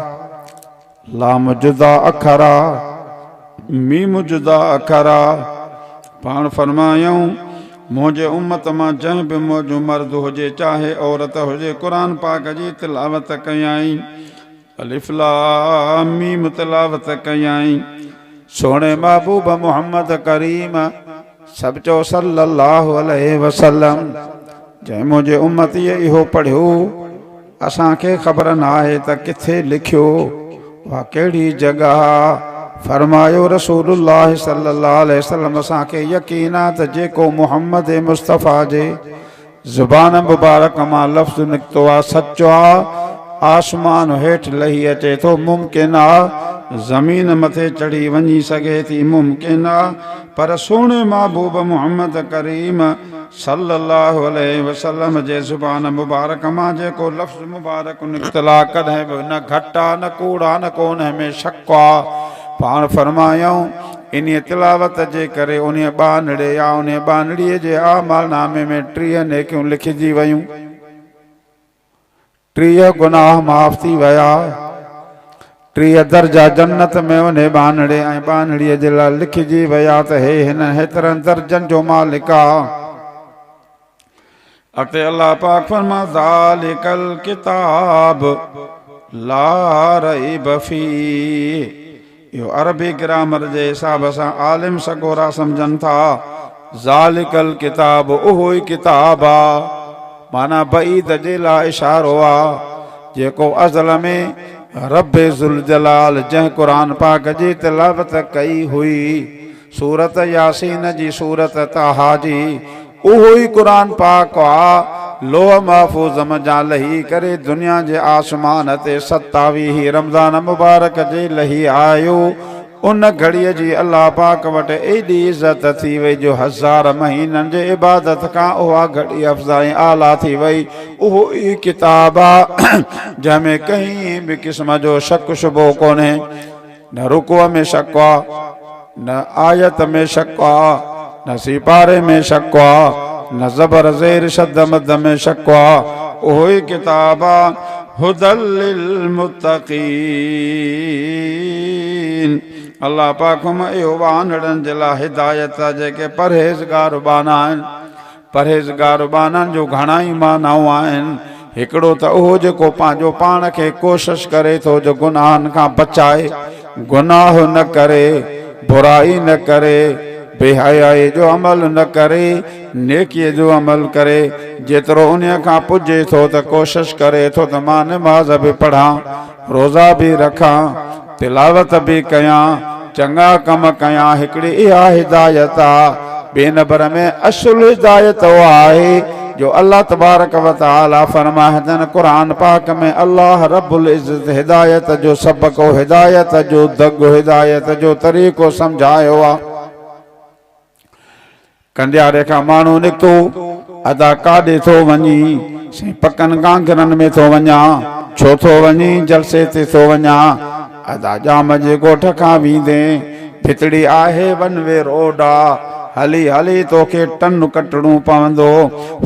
लाम जुदा अखर आहे, मीम जुदा अखर आहे। पाण फरमायूं मुझे उम्मत मां जंहिं बि मौजू मर्द हुजे चाहे औरत हुजे कुरान पाक जी तिलावत कयाई, अलिफ लाम मीम तिलावत कयाई। सोने महबूब मोहम्मद करीम सब चो सल्लल्लाहु अलैहि वसल्लम जंहिं मुझे उम्मत इहो पढ़ियो, असांखे ख़बर न आहे त किथे लिखियो, वा कहिड़ी जगह। फरमायो रसूलुल्लाह सल्लल्लाहु अलैहि वसल्लम असांखे यकीन आहे त जेको मुहम्मद मुस्तफ़ा जे ज़ुबान मुबारक मां लफ़्ज़ निकितो आहे सचो आहे। आसमान हेठि लही अचे थो मुमकिन आहे, ज़मीन मथे चढ़ी वञी सघे थी मुमकिन आहे, पर सोने महबूब मोहम्मद करीम सल्लल्लाहु अलैहि वसल्लम जे ज़ुबान मुबारक मां जेको लफ़्ज़ मुबारक निकितल आहे कॾहिं बि न घटि आहे, न कूड़ आहे, न को उन में शक आहे। पाण फरमायूं इन तिलावत जे करे उन बानड़े या उन बानड़ीअ जे आमाल नामे में 30 नेकियूं लिखिजी वयूं, 30 गुनाह माफ़ थी विया, 30 दर्जा जन्नत में उन बानड़े ऐं बानड़ीअ जे लाइ लिखिजी विया त हे हिन हेतिरनि दर्जनि जो मालिक आहे। अॻिते अल्लाह पाक फरमा ज़ालिकल किताब ला रैब फीह। इहो अरबी ग्रामर जे हिसाब सां आलिम सगोरा सम्झनि था, ज़ालिकल किताब उहो ई किताब आहे, माना बईद जे लाइ इशारो आहे जेको अज़ल में रब्बे ज़ुल जलाल जंहिं क़ुरान पाक जी तिलावत कई हुई, सूरत यासीन जी, सूरत ताहा जी, उहो ई क़ुरान पाक आहे। लोह महफूज़ मज़ा लही करे दुनिया जे आसमान ते 27 रमज़ान मुबारक जे लही आयो। उन घड़ीअ जी अल्लाह पाक वटि एॾी इज़त थी वई जो 1000 महीननि जे इबादत खां उहा घड़ी अफ़ज़ाई आला थी वई। उहो ई किताब आहे जंहिंमें कंहिं बि क़िस्म जो शक शुबो कोन्हे, न रुकुअ में शक आहे, न आयत में शक आहे, न सिपारे में शक आहे, न ज़बर ज़ेर शद मद में शक आहे। उहो ई किताब आहे हुदल लिल मुत्तक़ीन। अल्लाह पाक में इहो वानड़नि जे लाइ हिदायत आहे जेके परहेज़गार बाना आहिनि। परहेज़गार बाननि जो घणा ई मानाऊं आहिनि। हिकिड़ो त उहो जेको पंहिंजो पाण खे कोशिशि करे थो जो गुनाहनि खां बचाए, गुनाह न करे, बुराई न करे, बेहयाई जो अमल न करे, नेकीअ जो अमल करे, जेतिरो उन खां पुॼे थो त कोशिशि करे थो त मां नमाज़ बि पढ़ां, रोज़ा बि रखां, तिलावत बि कयां, चङा कम कयां। हिकिड़ी इहा हिदायत आहे। ॿिए नंबर में असुल हिदायत उहा आहे जो अल्लाह तबारक व तआला फरमाइनि क़ुरान पाक में अल्लाह रब्बुल इज़्ज़त हिदायत जो सबक़ो, हिदायत जो दग, हिदायत जो तरीक़ो सम्झायो आहे। कंडियारे खां माण्हू निकितो अदा काॾे थो वञी साईं पकनि गांगरनि में थो वञा छो थो वञी जलसे ते थो वञा अदा जाम जे ॻोठ खां वेंदे भितड़ी आहे वन वे रोड हली हली तोखे टन कटणो पवंदो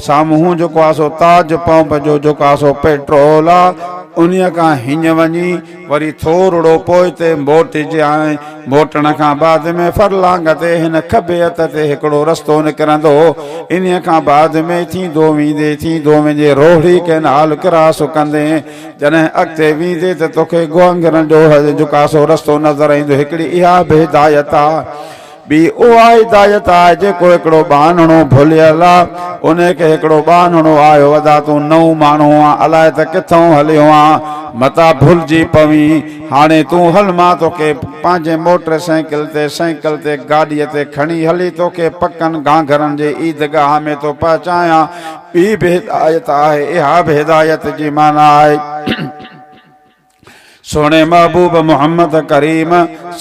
साम्हूं जेको आहे सो ताज पंप जो जेको आहे सो पेट्रोल आहे उन्हीअ खां हीअं वञी वरी थोरो पोइ ते मोटिजांइ मोटण खां बाद में फरलांग ते हिन खॿे हथ ते हिकिड़ो रस्तो निकिरंदो इन्हीअ खां बाद में थींदो वेंदे रोहड़ी कैनाल क्रॉस कंदे जॾहिं अॻिते वेंदे त तोखे गोंगरनि जो जेको आहे सो रस्तो नज़र ईंदो हिकिड़ी इहा बि हिदायत आहे ॿी उहा हिदायत आहे जेको हिकिड़ो बानणो भुलियल आहे उनखे हिकिड़ो बानणो आयो अदा तूं नओं माण्हू आहे अलाए त किथां हलियो आहे मता भुलिजी पवी हाणे तूं हल मां तोखे पंहिंजे मोटर साइकिल ते गाॾीअ ते खणी हली तोखे पकनि गांगरनि जे ईदगाह में थो पहुचायां ॿी बि हिदायत आहे इहा बि हिदायत जी माना आहे सोने महबूब मोहम्मद करीम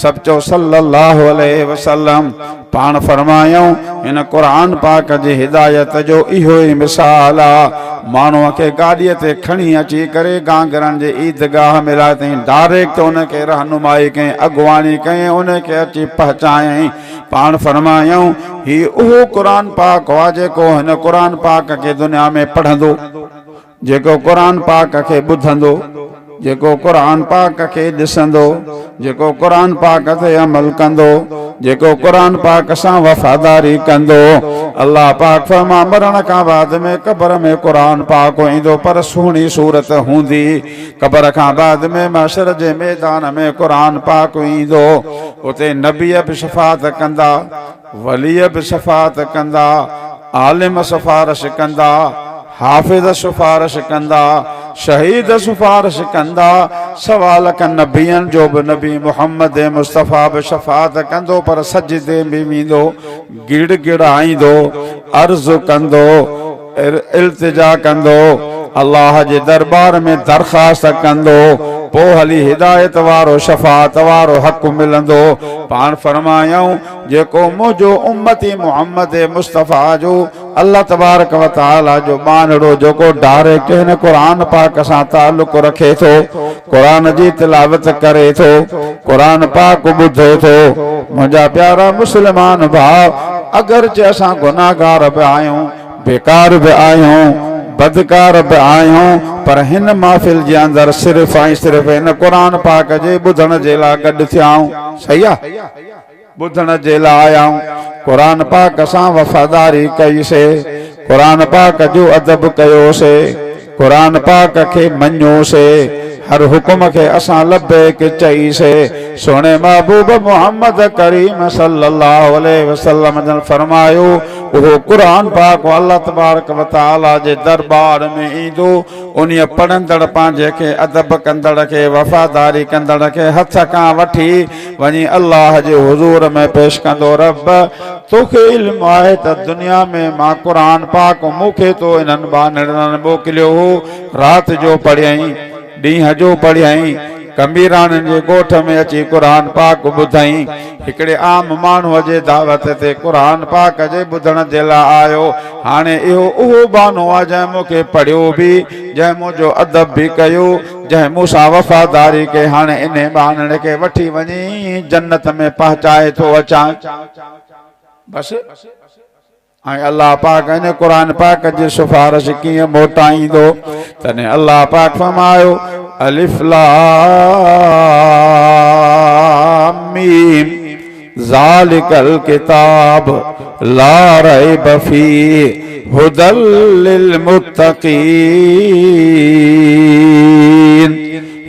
सचो सल्लल्लाहु अलैहि वसल्लम पाण फरमायूं इन क़ुरान पाक जी हिदायत जो इहो ई मिसाल आहे माण्हूअ खे गाॾीअ ते खणी अची करे गांगरनि जे ईदगाह में लाइ ताईं डायरेक्ट उनखे रहनुमाई कई अॻुवाणी कई उनखे अची पहुचायईं पाण फरमायूं ही उहो क़ुरान पाक आहे जेको हिन क़ुरान पाक खे दुनिया में पढ़ंदो जेको क़ुरान पाक खे ॿुधंदो जेको क़ुरान पाक खे ॾिसंदो जेको क़ुरान पाक ते अमल कंदो जेको क़ुरान पाक सां वफ़ादारी कंदो अल्लाह पाक फरमा मरण खां बाद में क़ब्र में क़ुरान पाक ईंदो पर सुहिणी सूरत हूंदी क़ब्र खां बाद में महशर जे मैदान में क़ुरान पाक ईंदो उते नबी बि शफ़ाअत कंदा वली बि शफ़ाअत कंदा आलिम सिफारिश कंदा हाफ़िज़ सिफारिश कंदा शहीद सिफारिश कंदा सवाल कन नबियन जो भी नबी मोहम्मद मुस्तफ़ा भी शफ़ाअत कंदो पर सजदे में वेंदो गिड़गिड़ाईंदो अर्ज़ कंदो इल्तिजा कंदो अल्लाह जे दरबार में दरख़्वास्त कंदो पो हली हिदायत वारो शफ़ाअत वारो हक़ मिलंदो पाण फरमायूं जेको मुंहिंजो उम्मती मोहम्मद मुस्तफ़ा जो अल्लाह तबारक व तआला जो बानड़ो जेको डायरेक्ट हिन क़ुरान पाक सां ताल्लुक़ रखे थो क़ुरान जी तिलावत करे थो क़ुरान पाक ॿुधे थो मुंहिंजा प्यारा मुस्लमान भाउ अगरचे असां गुनाहगार बि आहियूं बेकार बि आहियूं बदकार बि आहियूं पर हिन महफ़िल जे अंदरि सिर्फ़ ऐं सिर्फ़ हिन क़ुरान पाक जे ॿुधण जे लाइ गॾु थियाऊं सही आहे ॿुधण जे लाइ आयाऊं क़ुरान पाक सां वफ़ादारी कईसीं क़ुरान पाक जो अदब कयोसीं क़ुरान पाक खे मञियोसीं हर हुकुम के असां लब्बैक चईसीं सोने महबूब मोहम्मद करीम सल्लल्लाहु अलैहि वसल्लम जन फरमायो वो कुरान पाक अल्लाह तबारक व तआला जे दरबार में ईंदो उन्हीअ पढ़ंदड़ पंहिंजे खे अदब कंदड़ खे वफ़ादारी कंदड़ खे हथ खां वठी वञी अल्लाह जे हुज़ूर में पेश कंदो रब तोखे इल्म आहे त दुनिया में मां कुरान पाक मूंखे तो इन्हनि बानड़नि मोकिलियो हो राति जो पढ़ियईं ॾींहं जो पढ़ियईं कबीराननि जे ॻोठ में अची क़ुरान पाक ॿुधईं हिकिड़े आम माण्हूअ जे दावत ते क़ुरान पाक जे ॿुधण जे लाइ आयो हाणे इहो उहो बानो आहे जंहिं मूंखे पढ़ियो बि जंहिं मुंहिंजो अदब बि कयो जंहिं मूंसां वफ़ादारी कई हाणे इन बानड़ खे वठी वञी जन्नत में पहुचाए थो अचां बस ऐं अल्लाह पाक इन क़ुरान पाक जी सिफारिश कीअं मोटाईंदो तने अल्लाह पाक फरमायो अलिफ लाम मीम ज़ालिकल किताब ला रैब फीह हुदल लिल मुत्तकीन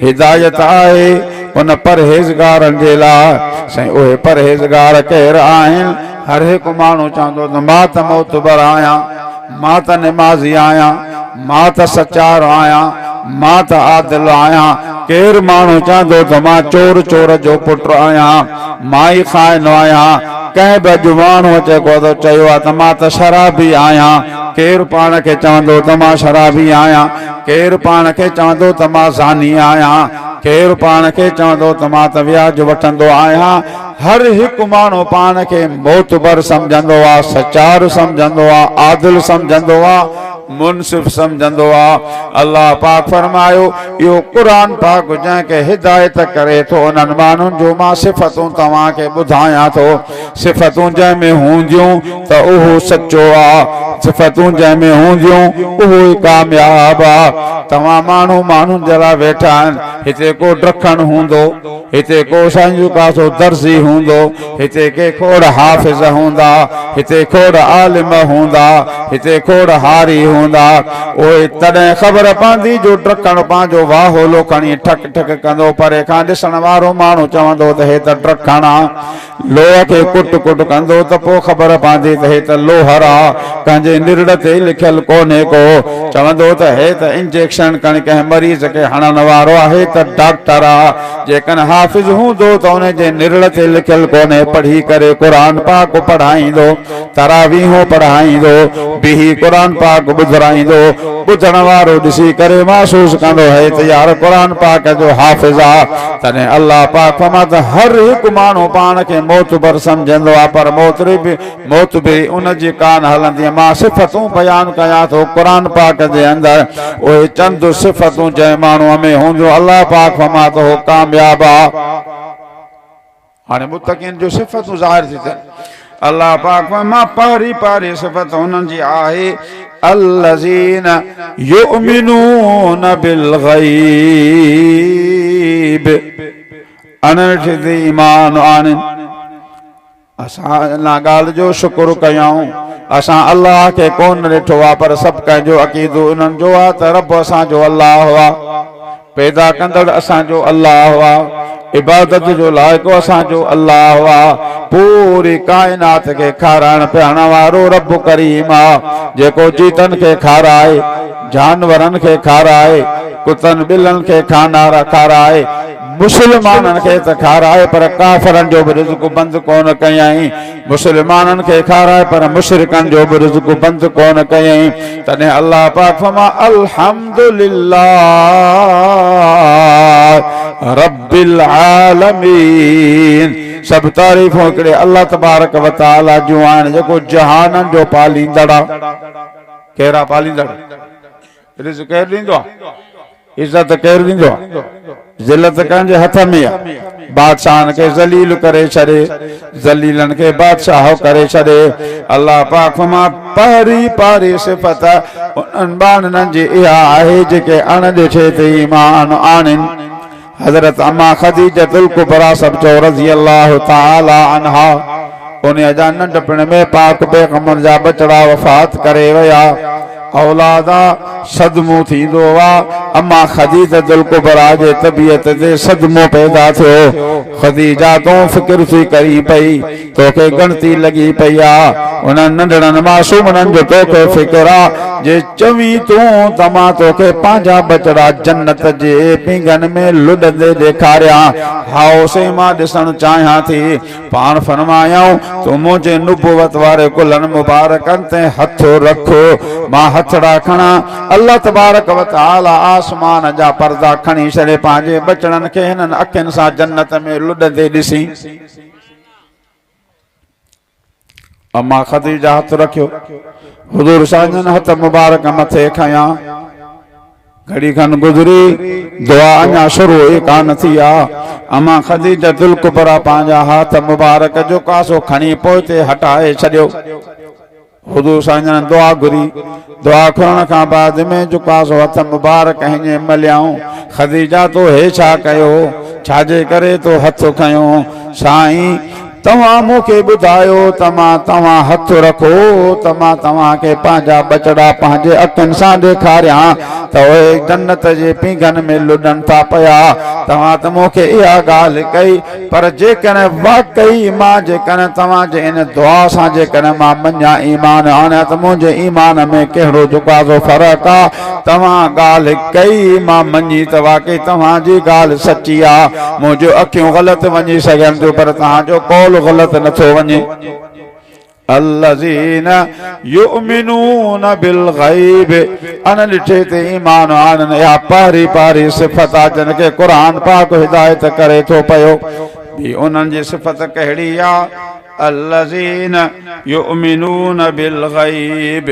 हिदायत आहे उन परहेज़गारनि जे लाइ साईं उहे परहेज़गार केर आहिनि हर एक मानू चाहतो तो मां त मोतबर आया मां त नमाज़ी आया मां त सच्चार आया मां त आदिल आया केर मानू चाहतो तो मां चोर जो पुट आया मां ही खाइन आया कंहिं बि जुबान अचे को तो चयो त मां त शराबी आया केरु पाण खे चवंदो त मां शराबी आहियां, केरु पाण खे चवंदो त मां ज़ानी आहियां, केरु पाण खे चवंदो त मां त व्याज वठंदो आहियां। हर हिकु माण्हू पाण खे मोतबर सम्झंदो आहे, सचार सम्झंदो आहे, आदिल सम्झंदो आहे, मुनसिफ समझंदो आ। अल्लाह पाक फरमायो यो कुरान पाक जंहिंखे हिदायत करे थो उन्हनि माण्हुनि जो मां सिफ़तूं तव्हांखे ॿुधायां थो। सिफ़तूं जंहिंमें हूंदियूं त उहो सचो आ, सिफ़तूं जंहिंमें हूंदियूं उहो ई कामयाब आ। तव्हां माण्हुनि जे लाइ वेठा आहिनि, हिते को ड्रखण हूंदो, हिते को संजू कासो दर्जी हूंदो, हिते के खोड़ हाफ़िज़ हूंदा, हिते खोड़ आलिम हूंदा, हिते खोड़ हारी हूंदा। ओए तॾहिं ख़बर पवंदी जो ड्रखण पंहिंजो वाहोलो खणी ठक ठक कंदो, परे खां ॾिसण वारो माण्हू चवंदो त हे त ड्रखण आ। लोह खे कुट कुट कंदो त पोइ ख़बर पवंदी त हे त लोहर आ, कंहिंजे निरड़ ते लिखियल कोन्हे को। चवंदो त हे त इंजेक्शन खणी कंहिं मरीज़ खे हणण वारो आहे, त डॉक्टर आ। जेकॾहिं हाफ़िज़ हूंदो त उन जे निरड़ ते लिखियल कोन्हे, पढ़ी करे क़ुरान पाक पढ़ाईंदो, तरावीहूं पढ़ाईंदो, बिही क़ुरान पाक ॿुधाईंदो। ॿुधण वारो ॾिसी करे महसूस कंदो है त यार क़ुरान पाक जो हाफ़िज़ आ। तॾहिं अल्लाह पाक फरमाए त हर हिकु माण्हू पाण खे मोतबर सम्झंदो आहे, पर मौत बि उन जी कान हलंदी। मां सिफ़तूं बयान कयां थो क़ुरान पाक जे अंदरि, उहे चंद सिफ़तूं जंहिं माण्हूअ में हूंदियूं अल्लाह पाक फरमाए थो हो कामयाब आ। हाणे मुतक़ीन जो सिफ़तूं ज़ाहिर थी थियनि। अल्लाह पाक मां पहिरीं सिफ़त हुननि जी आहे अल्लज़ीन युमिनून बिल गैब, अनड़ि ते ईमान आणनि। असां इन ॻाल्हि जो शुक्र कयूं, असां अल्लाह खे कोन ॾिठो आहे, पर सभु कंहिंजो अक़ीदो इन्हनि जो आहे त रब असांजो अल्लाह हुआ, पैदा कंदड़ असांजो अल्लाह हुआ, इबादत जो लाइक़ो असांजो अल्लाह हुआ, पूरी काइनात खे खाराइण पियारण वारो रब करीम आ, जेको चीतन खे खाराए, जानवरनि खे खाराए, कुतनि ॿिलनि खे खाराए, मुसलमाननि खे त खाराए पर काफ़रनि जो बि रिज़्क़ बंदि कोन कयईं, मुसलमाननि खे खाराए पर मुशरिकनि जो बि रिज़्क़ बंदि कोन कयईं। तॾहिं अल्लाह पाक फरमाए अल्हम्दुलिल्लाह रब्बिल आलमीन। सब तारीफ़ूं हिकिड़े अल्लाह तबारक व तआला जूं आहिनि, जेको जहाननि जो पालींदड़ आहे। कहिड़ा पालींदड़? रिज़्क़ केरु ॾींदो आहे? इज़त केरु ॾींदो आहे? ज़िलत कंहिंजे हथ में आहे। बादशाहनि खे ज़लील करे छॾे, ज़लीलनि खे बादशाह करे छॾे। अल्लाह पाक फरमाए पहिरीं सिफ़त उन्हनि बाननि जी इहा आहे जेके अणॾिठे ते ईमान आणनि। हज़रत अम्मा खदीजतुल कुबरा सब जो रज़ी अल्लाह ताला अन्हा, उन जा नंढपण में पाक पैगंबर जा बचड़ा वफ़ात करे विया। औलादा सदमो थींदो आहे। अम्मा खदीजतुल कुबरा जे तबियत ते सदमो पैदा थियो। खदीजा तो फिक्र थी करी पई, तोखे गणती लगी पई आ, उन नंढड़नि मासूमनि जो तोखे फिक्र आ। जे चवी तूं त मां तोखे पंहिंजा बचड़ा जन्नत जे पिंगन में लुॾंदे ॾेखारिया, हाओ से मां ॾिसण चाहियां थी। पाण फरमायाऊं तूं मुंहिंजे नुबुवत वारे कुलनि मुबारकनि ते हथ रखो, मां हथड़ा खणा। अल्लाह तबारक व तआला आसमान जा पर्दा खणी छॾे पंहिंजे बचड़नि खे हिननि अखियुनि सां जन्नत में लुॾंदे ॾिसी। अम्मा खदीजा हथ रखियो, हुजूर साईं हथ मुबारक मथे खयां। घड़ी खन गुज़री, दुआ अञा शुरू ई कान थी आ। अम्मा खदीजतुल कुबरा पंहिंजा हथ मुबारक जो कासो खणी पोइते हटाए छॾियो। हुजूर साईं दुआ घुरी, दुआ खणण खां बाद में जो कासो हथ मुबारक हिन मलियाऊं। खदीजा तो हे छा कयो, छाजे करे तो हथ खयो? साईं तव्हां मूंखे ॿुधायो त मां तव्हां हथ रखो त मां तव्हांखे पंहिंजा बचड़ा पंहिंजे अखियुनि सां ॾेखारियां त उहे जन्नत जे पिंगन में लुॾनि था पिया। तव्हां त मूंखे इहा ॻाल्हि कई, पर जेकॾहिं वाकई मां जेकॾहिं तव्हांजे इन दुआ सां जेकॾहिं मां मञा ईमान आणियां त मुंहिंजे ईमान में कहिड़ो जुकाज़ो फ़र्क़ु आहे। तव्हां ॻाल्हि कई, मां मञी त वाकई तव्हांजी ॻाल्हि सची आहे। मुंहिंजो अखियूं ग़लति वञी सघनि थियूं, पर तव्हांजो कौल ग़लत नथो वञे। अल्लज़ीना युमिनून बिल गैब अन ॾिठे ते ईमान आणनि। या पारी पारी सिफ़त आहे जिन खे क़ुरान पाक हिदायत करे थो पियो। ॿी उन्हनि जी सिफ़त कहिड़ी आहे? अल्लज़ीना युमिनून बिल गैब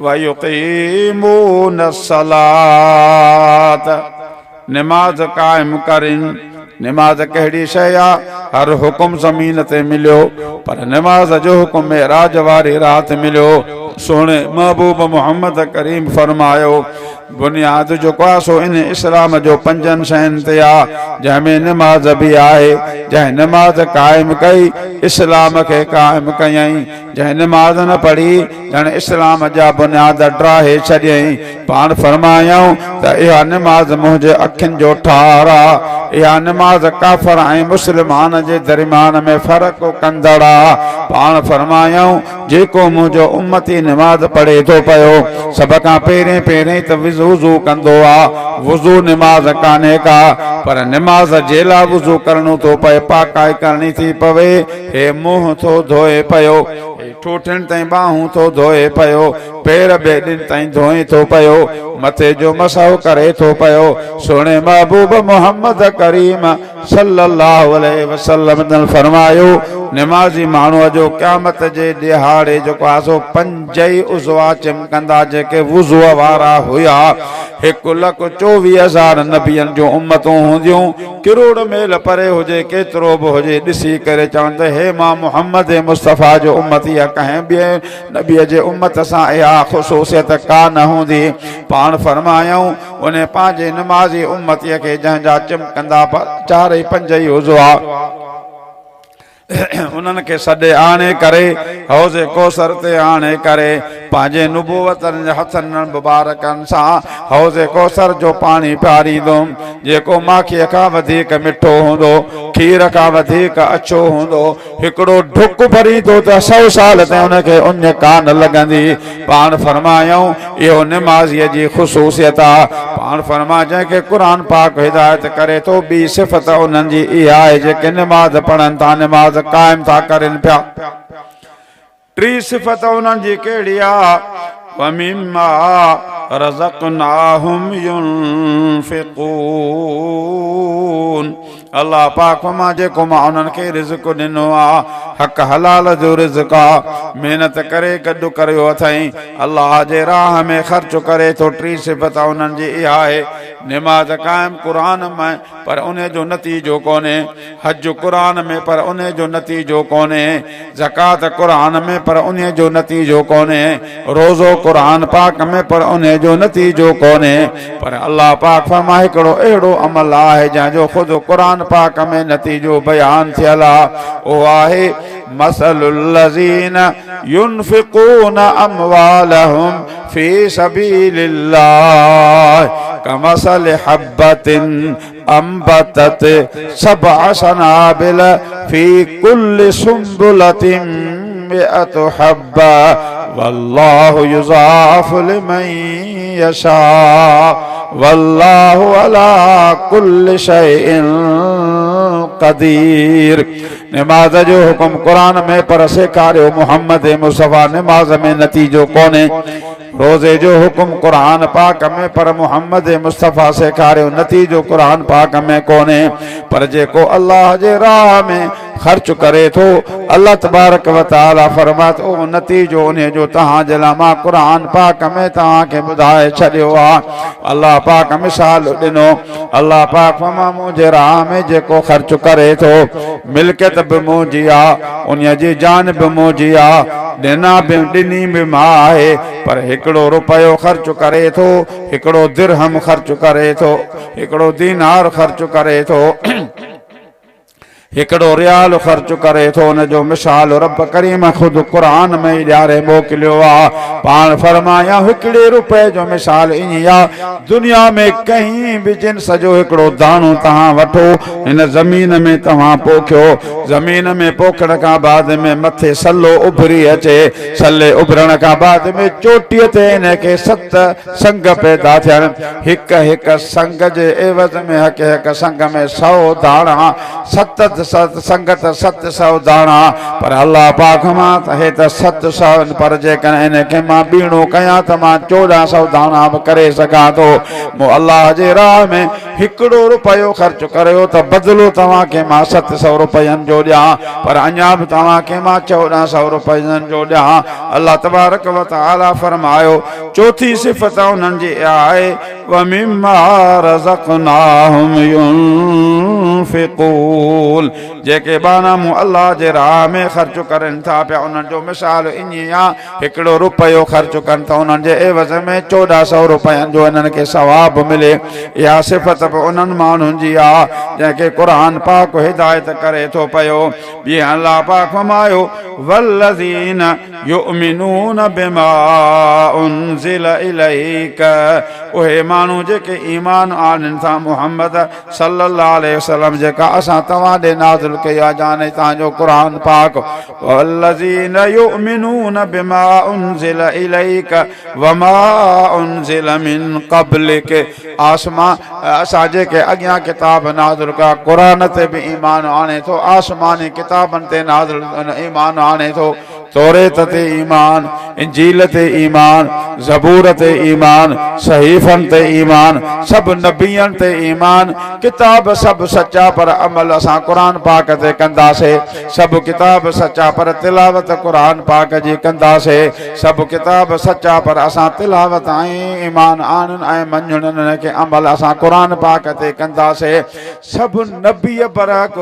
व युक़ीमून सलात, नमाज कायम करिन। नमाज कहिड़ी शइ आहे? हर हुकुम ज़मीन ते मिलियो, पर नमाज जो हुकुम मेराज वारी राति मिलियो। सोने महबूब मोहम्मद करीम फरमायो बुनियाद जो सो इन इस्लाम जो 5 शयुनि ते आहे, जंहिंमें नमाज बि आहे। जंहिं नमाज कायम कई इस्लाम खे कायम कयई। जंहिं नमाज न पढ़ी ॼण इस्लाम जा बुनियाद ड्राहे छॾियई। पाण फरमायूं त इहा नमाज मुंहिंजे अखियुनि जो ठार आहे। इहा नमाज काफ़र ऐं मुस्लमान जे दरमियान में फ़र्क़ु कंदड़ आहे। पाण फरमायूं जेको मुंहिंजो उम्मती नमाज पढ़े थो पियो, सभ खां पहिरें पहिरें त वुज़ू कंदो आहे। वुज़ू नमाज कान्हे का, पर नमाज जे लाइ वुज़ू करणो थो पए, पाकाई करणी थी पवे। हे मुंहुं थो धोए पियो, ठोठनि ताईं बाहूं थो धोए पियो, पेर बेॾिन ताईं धोए थो पियो, मथे जो मसहु करे थो पियो। सोने महबूब मोहम्मद करीम सल्लल्लाहु अलैहि वसल्लम ने फरमायो नमाज़ी माण्हूअ जो क़यामत जे ॾिहाड़े जेको आहे सो 5 ई उज़वा चिमकंदा जेके वुज़ूअ वारा हुया। 1,24,000 नबियनि जूं उम्मतूं हूंदियूं। किरोड़ मेल परे हुजे केतिरो बि हुजे, ॾिसी करे चवनि त हे मां मुहम्मद मुस्तफ़ा जो उम्मती आहे। कंहिं ॿिए नबीअ जे उम्मत सां इहा ख़ुसूसियत कान हूंदी। पाण फरमायूं उन पंहिंजे नमाज़ी उम्मतीअ खे जंहिंजा चिमकंदा 4 ई 5 ई उज़वा उन्हनि खे सॾे आणे करे हौज़ कौसर ते आणे करे पंहिंजे नुबुवतनि जे हथनि मुबारकनि सां हौज़ कौसर जो पाणी पियारींदुमि, जेको माखीअ खां वधीक मिठो हूंदो, खीर खां वधीक अछो हूंदो। हिकिड़ो ढुक भरींदो त 100 साल ताईं उनखे उञ कान लॻंदी। पाण फरमायूं इहो नमाज़ीअ जी ख़ुसूसियत आहे। पाण फरमा जंहिंखे क़ुरान पाक हिदायत करे थो, ॿी सिफ़त उन्हनि जी इहा आहे जेके नमाज़ पढ़नि था, नमाज़ कायम था करनि पिया। 3 सिफ़त उन्हनि जी कहिड़ी आहे? वमिम्मा रज़क़नाहुम युनफ़िक़ून। अल्लाह पाक फरमा जेको मां उन्हनि खे रिज़्क़ ॾिनो आहे, हक़ हलाल जो रिज़्क़ आहे, महिनत करे गॾु करियो अथई, अल्लाह जे राह में ख़र्च करे थो। 3 सिफ़त उन्हनि जी इहा आहे। नमाज कायम क़ुरान में पर उन जो नतीजो कोन्हे, हज क़ुरान में पर उन जो नतीजो कोन्हे, ज़कात क़ुरान में पर उन जो नतीजो कोन्हे, रोज़ो क़ुरान पाक में पर उन जो नतीजो कोन्हे। पर अल्लाह पाक फरमा हिकिड़ो अहिड़ो अमल आहे जंहिंजो ख़ुदि क़ुरान पाक में नतीजो बयान थियल आहे। उहो आहे मसलुल लज़ीना युनफ़िक़ून अमवालहुम फी सबीलिल्लाह कमसल हब्बतिन अंबतत 7 सनाबिल फी कुल्लि सुंबुलतिन 100 हब्बा वल्लाहु युज़ाफ़ु लिमन यशा वल्लाहु अला कुल्लि शैइन क़दीर। नमाज जो हुकुम क़ुरान में पर सेखारियो मोहम्मद मुस्तफ़ा, नमाज में नतीजो कोन्हे। रोज़े जो हुकुम क़ुरान पाक में पर मोहम्मद मुस्तफ़ा सेखारियो, नतीजो क़ुरान पाक में कोन्हे। पर जेको अल्लाह जे राह में ख़र्च करे थो, अल्लाह तबारक व तआला फरमात ओ नतीजो उन जो तव्हां जे लाइ मां क़ुरान पाक में तव्हांखे ॿुधाए छॾियो आहे। अल्लाह पाक मिसाल ॾिनो। अल्लाह पाक फरमा मुंहिंजे राह में जेको ख़र्च करे थो, मिल्कियत बि मुंहिंजी आहे, उन जी जान बि मुंहिंजी आहे, ॾिनी बि मां आहे। पर हिकिड़ो रुपयो ख़र्च करे थो, हिकिड़ो दिरहम ख़र्च करे थो, हिकिड़ो दीनार ख़र्च करे थो, हिकिड़ो रियाल ख़र्च करे थो, उन जो मिसाल रब करीम ख़ुदि क़ुरान में ई ॾियारे मोकिलियो आहे। पाण फरमाया हिकिड़े रुपए जो मिसाल ईअं आहे, दुनिया में कहीं बि जिन्स जो हिकिड़ो दाणो तव्हां वठो, हिन ज़मीन में तव्हां पोखियो, ज़मीन में पोखण खां बाद में मथे सलो उभरी अचे, सले उभरण खां बाद में चोटीअ ते हिनखे 7 संग पैदा थियनि। हिक संग जे एवज़ में हिक संग में 100 दाणा, 7 संगत 700 दाणा पर अल्लाह पाक मां त हे त 700 पर जेकॾहिं इनखे मां बीणो कयां त मां 1400 दाणा बि करे सघां थो। मूं अल्लाह जे राह में 1 रुपयो ख़र्च करियो त बदिलो तव्हांखे मां 700 रुपयनि जो ॾियां पर अञा बि तव्हांखे मां 1400 रुपयनि जो ॾियां। अल्लाह तबारक व तआला फरमायो चौथी सिफ़त उन्हनि जी आहे व मिम्मा रज़क़नाहुम युनफ़िक़ून जेके बाना मूं अल्लाह जे राह में ख़र्च करनि था पिया उन्हनि जो मिसाल ईअं आहे 1 रुपयो ख़र्च कनि त उन्हनि जे एवज़ में 1400 रुपयनि जो इन्हनि खे सवाब मिले। इहा सिफ़त बि उन्हनि माण्हुनि जी आहे जंहिंखे क़ुरान पाक हिदायत करे थो पियो। ॿिए अल्लाह पाक फरमायो वल्लज़ीन युमिनून बिमा उनज़िल इलैक उहे माण्हू जेके ईमान आणनि था मुहम्मद सल्लल्लाहु अलैहि वसल्लम जेका असां तव्हां ॾे नाज़िल कई आहे जाने तव्हांजो क़ुरान पाक वल्लज़ीन युमिनून बिमा उनज़िल इलैक वमा उनज़िल मिन क़ब्लिक आसमां असां जेके अॻियां किताब नाज़िल कया क़ुरान ते बि ईमान आणे थो आसमानी किताबनि ते नाज़िल ईमान आणे थो तौरेत ते ईमान इंजील ते ईमान ज़बूर ते ईमान सहीफ़नि ते ईमान सभु नबियनि ते ईमान किताब सभु सच्चा पर अमल असां क़ुरान पाक ते कंदासीं सभु किताब सच्चा पर तिलावत क़ुरान पाक जी कंदासीं सभु किताब सच्चा पर असां तिलावत ऐं ईमान आणनि ऐं मञणनि खे अमल असां क़ुरान पाक ते कंदासीं। सभु नबी बरहक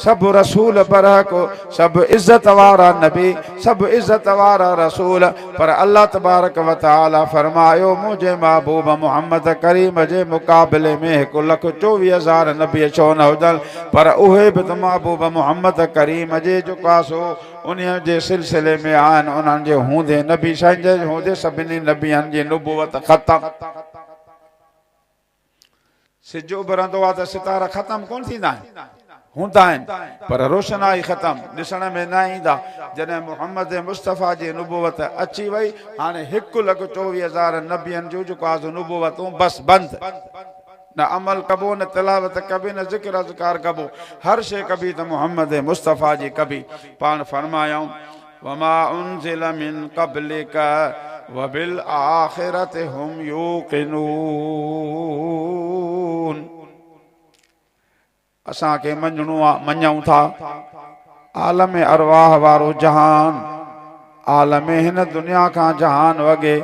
सभु रसूल बरहक सभु इज़त वारा नबी सभु इज़त वारा रसूल पर अल्लाह तबारक व तआला फरमायो मुंहिंजे महबूब मोहम्मद करीम जे मुक़ाबले में 1,24,000 नबी छो न हुजनि पर उहे बि त महबूब मोहम्मद करीम जे जेका सो उन जे सिलसिले में आहिनि उन्हनि जे हूंदे नबी साईं जे हूंदे सभिनी नबियनि जी नुबुवत ख़तम। सिज उभरंदो आहे त सितारा ख़तम कोन थींदा आहिनि हूंदा आहिनि पर रोशनाई ख़तम ॾिसण में न ईंदा। जॾहिं मुहम्मद मुस्तफ़ा जी नुबुवत अची वई हाणे 1,24,000 नबियनि जो जेको आहे नुबुवतूं बसि बंदि न अमल कबो न तिलावत कबी न ज़िक्र अज़कार कबो हर शइ कबी त मुहम्मद मुस्तफ़ा जी कबी। पाण फरमायूं वमा उनज़िल मिन क़ब्लिक वबिल आखिरति हुम यूक़िनून असांखे मञणो आहे मञूं था आलम अरवाह वारो जहान आलम हिन दुनिया खां जहान वॻे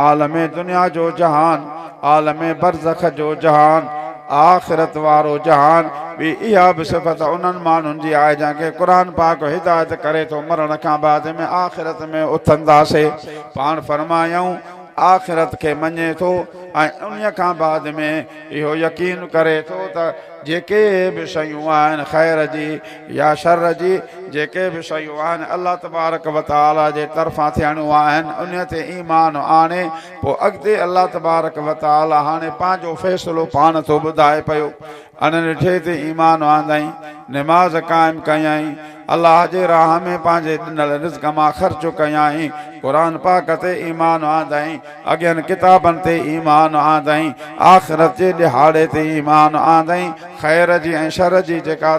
आलम दुनिया जो जहान आलम बरज़ख जो जहान आख़िरत वारो जहान बि इहा बि सिफ़त उन्हनि माण्हुनि जी आहे जंहिंखे क़ुरान पाक हिदायत करे थो मरण खां बाद में आख़िरत में उथंदासीं। पाण फरमायूं आख़िरत खे मञे थो ऐं उन खां बाद में इहो यकीन करे थो त जेके बि शयूं आहिनि ख़ैर जी या शर जी जेके बि शयूं आहिनि अल्लाह तबारक व तआला जे तरफ़ां थियणियूं आहिनि उन ते ईमान आणे पोइ अॻिते अल्लाह तबारक व तआला हाणे पंहिंजो फ़ैसिलो पाण थो ॿुधाए पियो। अनॾिठे ते ईमान आंदई निमाज़ क़ाइमु कयई अल्लाह जे राह में पंहिंजे ॾिनल रिज़्क़ मां ख़र्च कयई क़ुरान पाक ते ईमान आंदई अॻियनि किताबनि ते ईमान आंदई आख़िरत जे ॾिहाड़े ते ईमान आंदई ख़ैर जी ऐं शर जी जेका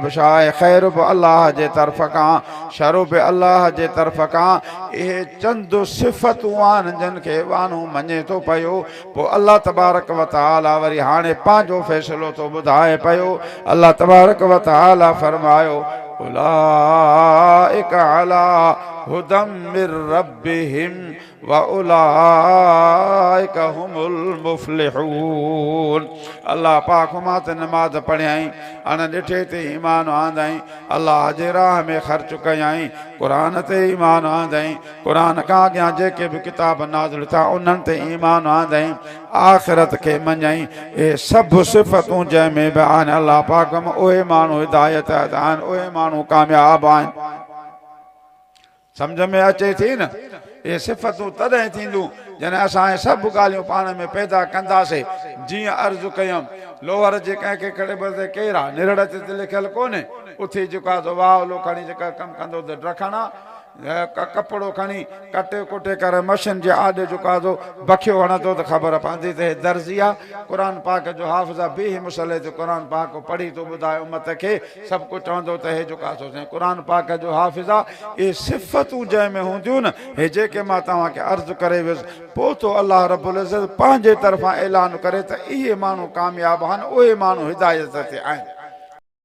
बि शइ आहे ख़ैर बि अल्लाह जे तरफ़ खां शर बि अल्लाह जे तरफ़ खां इहे चंद सिफ़तूं आहिनि जिन खे माण्हू मञे थो पियो पोइ अल्लाह तबारक व तआला वरी हाणे पंहिंजो फ़ैसिलो थो ॿुधाए पियो। अल्लाह तबारक व तआला फरमायो उलाइक अला हुदम मिर रब्बिहिम व उलाइक हुमुल मुफ़्लिहून। अल्लाह पाक मां त नमाज़ पढ़ियई अनॾिठे ते ईमान आंदई अल्लाह जे राह में ख़र्च कयई क़ुरान ते ईमान आंदई क़ुरान खां अॻियां जेके बि किताब नाज़िल थिया उन्हनि ते ईमान आंदई आख़िरत खे मञई। इहे सभु सिफ़तूं जंहिंमें बि आहिनि अल्लाह पाक में उहे माण्हू हिदायत आहिनि उहे माण्हू कामयाब आहिनि। सम्झ में अचे थी न इहे सिफ़तूं तॾहिं थींदियूं जॾहिं असां सभु ॻाल्हियूं पाण में पैदा कंदासीं। जीअं अर्ज़ु कयमि लोहर जे कंहिंखे खड़े बदे केरु आहे निरड़ ते लिखियलु कोन्हे उथी जेको आहे वाह लो खणी जेका कमु कंदो त ॾखणा कपिड़ो खणी कटे कुटे करे मशीन जे आॾे झुका थो बखियो हणंदो त ख़बर पवंदी त हे दर्जी आहे क़ुर पाक जो हाफ़िज़ आहे ॿी मसइले ते क़ुर पाक पढ़ी थो ॿुधाए उमत खे सभु कुझु चवंदो त हे झुका थो थिए क़ुर पाक जो हाफ़िज़ आहे इहे सिफ़तूं जंहिंमें हूंदियूं न हे जेके मां तव्हांखे अर्ज़ु करे वियुसि पोइ तो अलाह रब्बुल इज़्ज़त पंहिंजे तरफ़ां ऐलान करे त इहे माण्हू कामयाबु आहिनि उहे माण्हू हिदायत ते आहिनि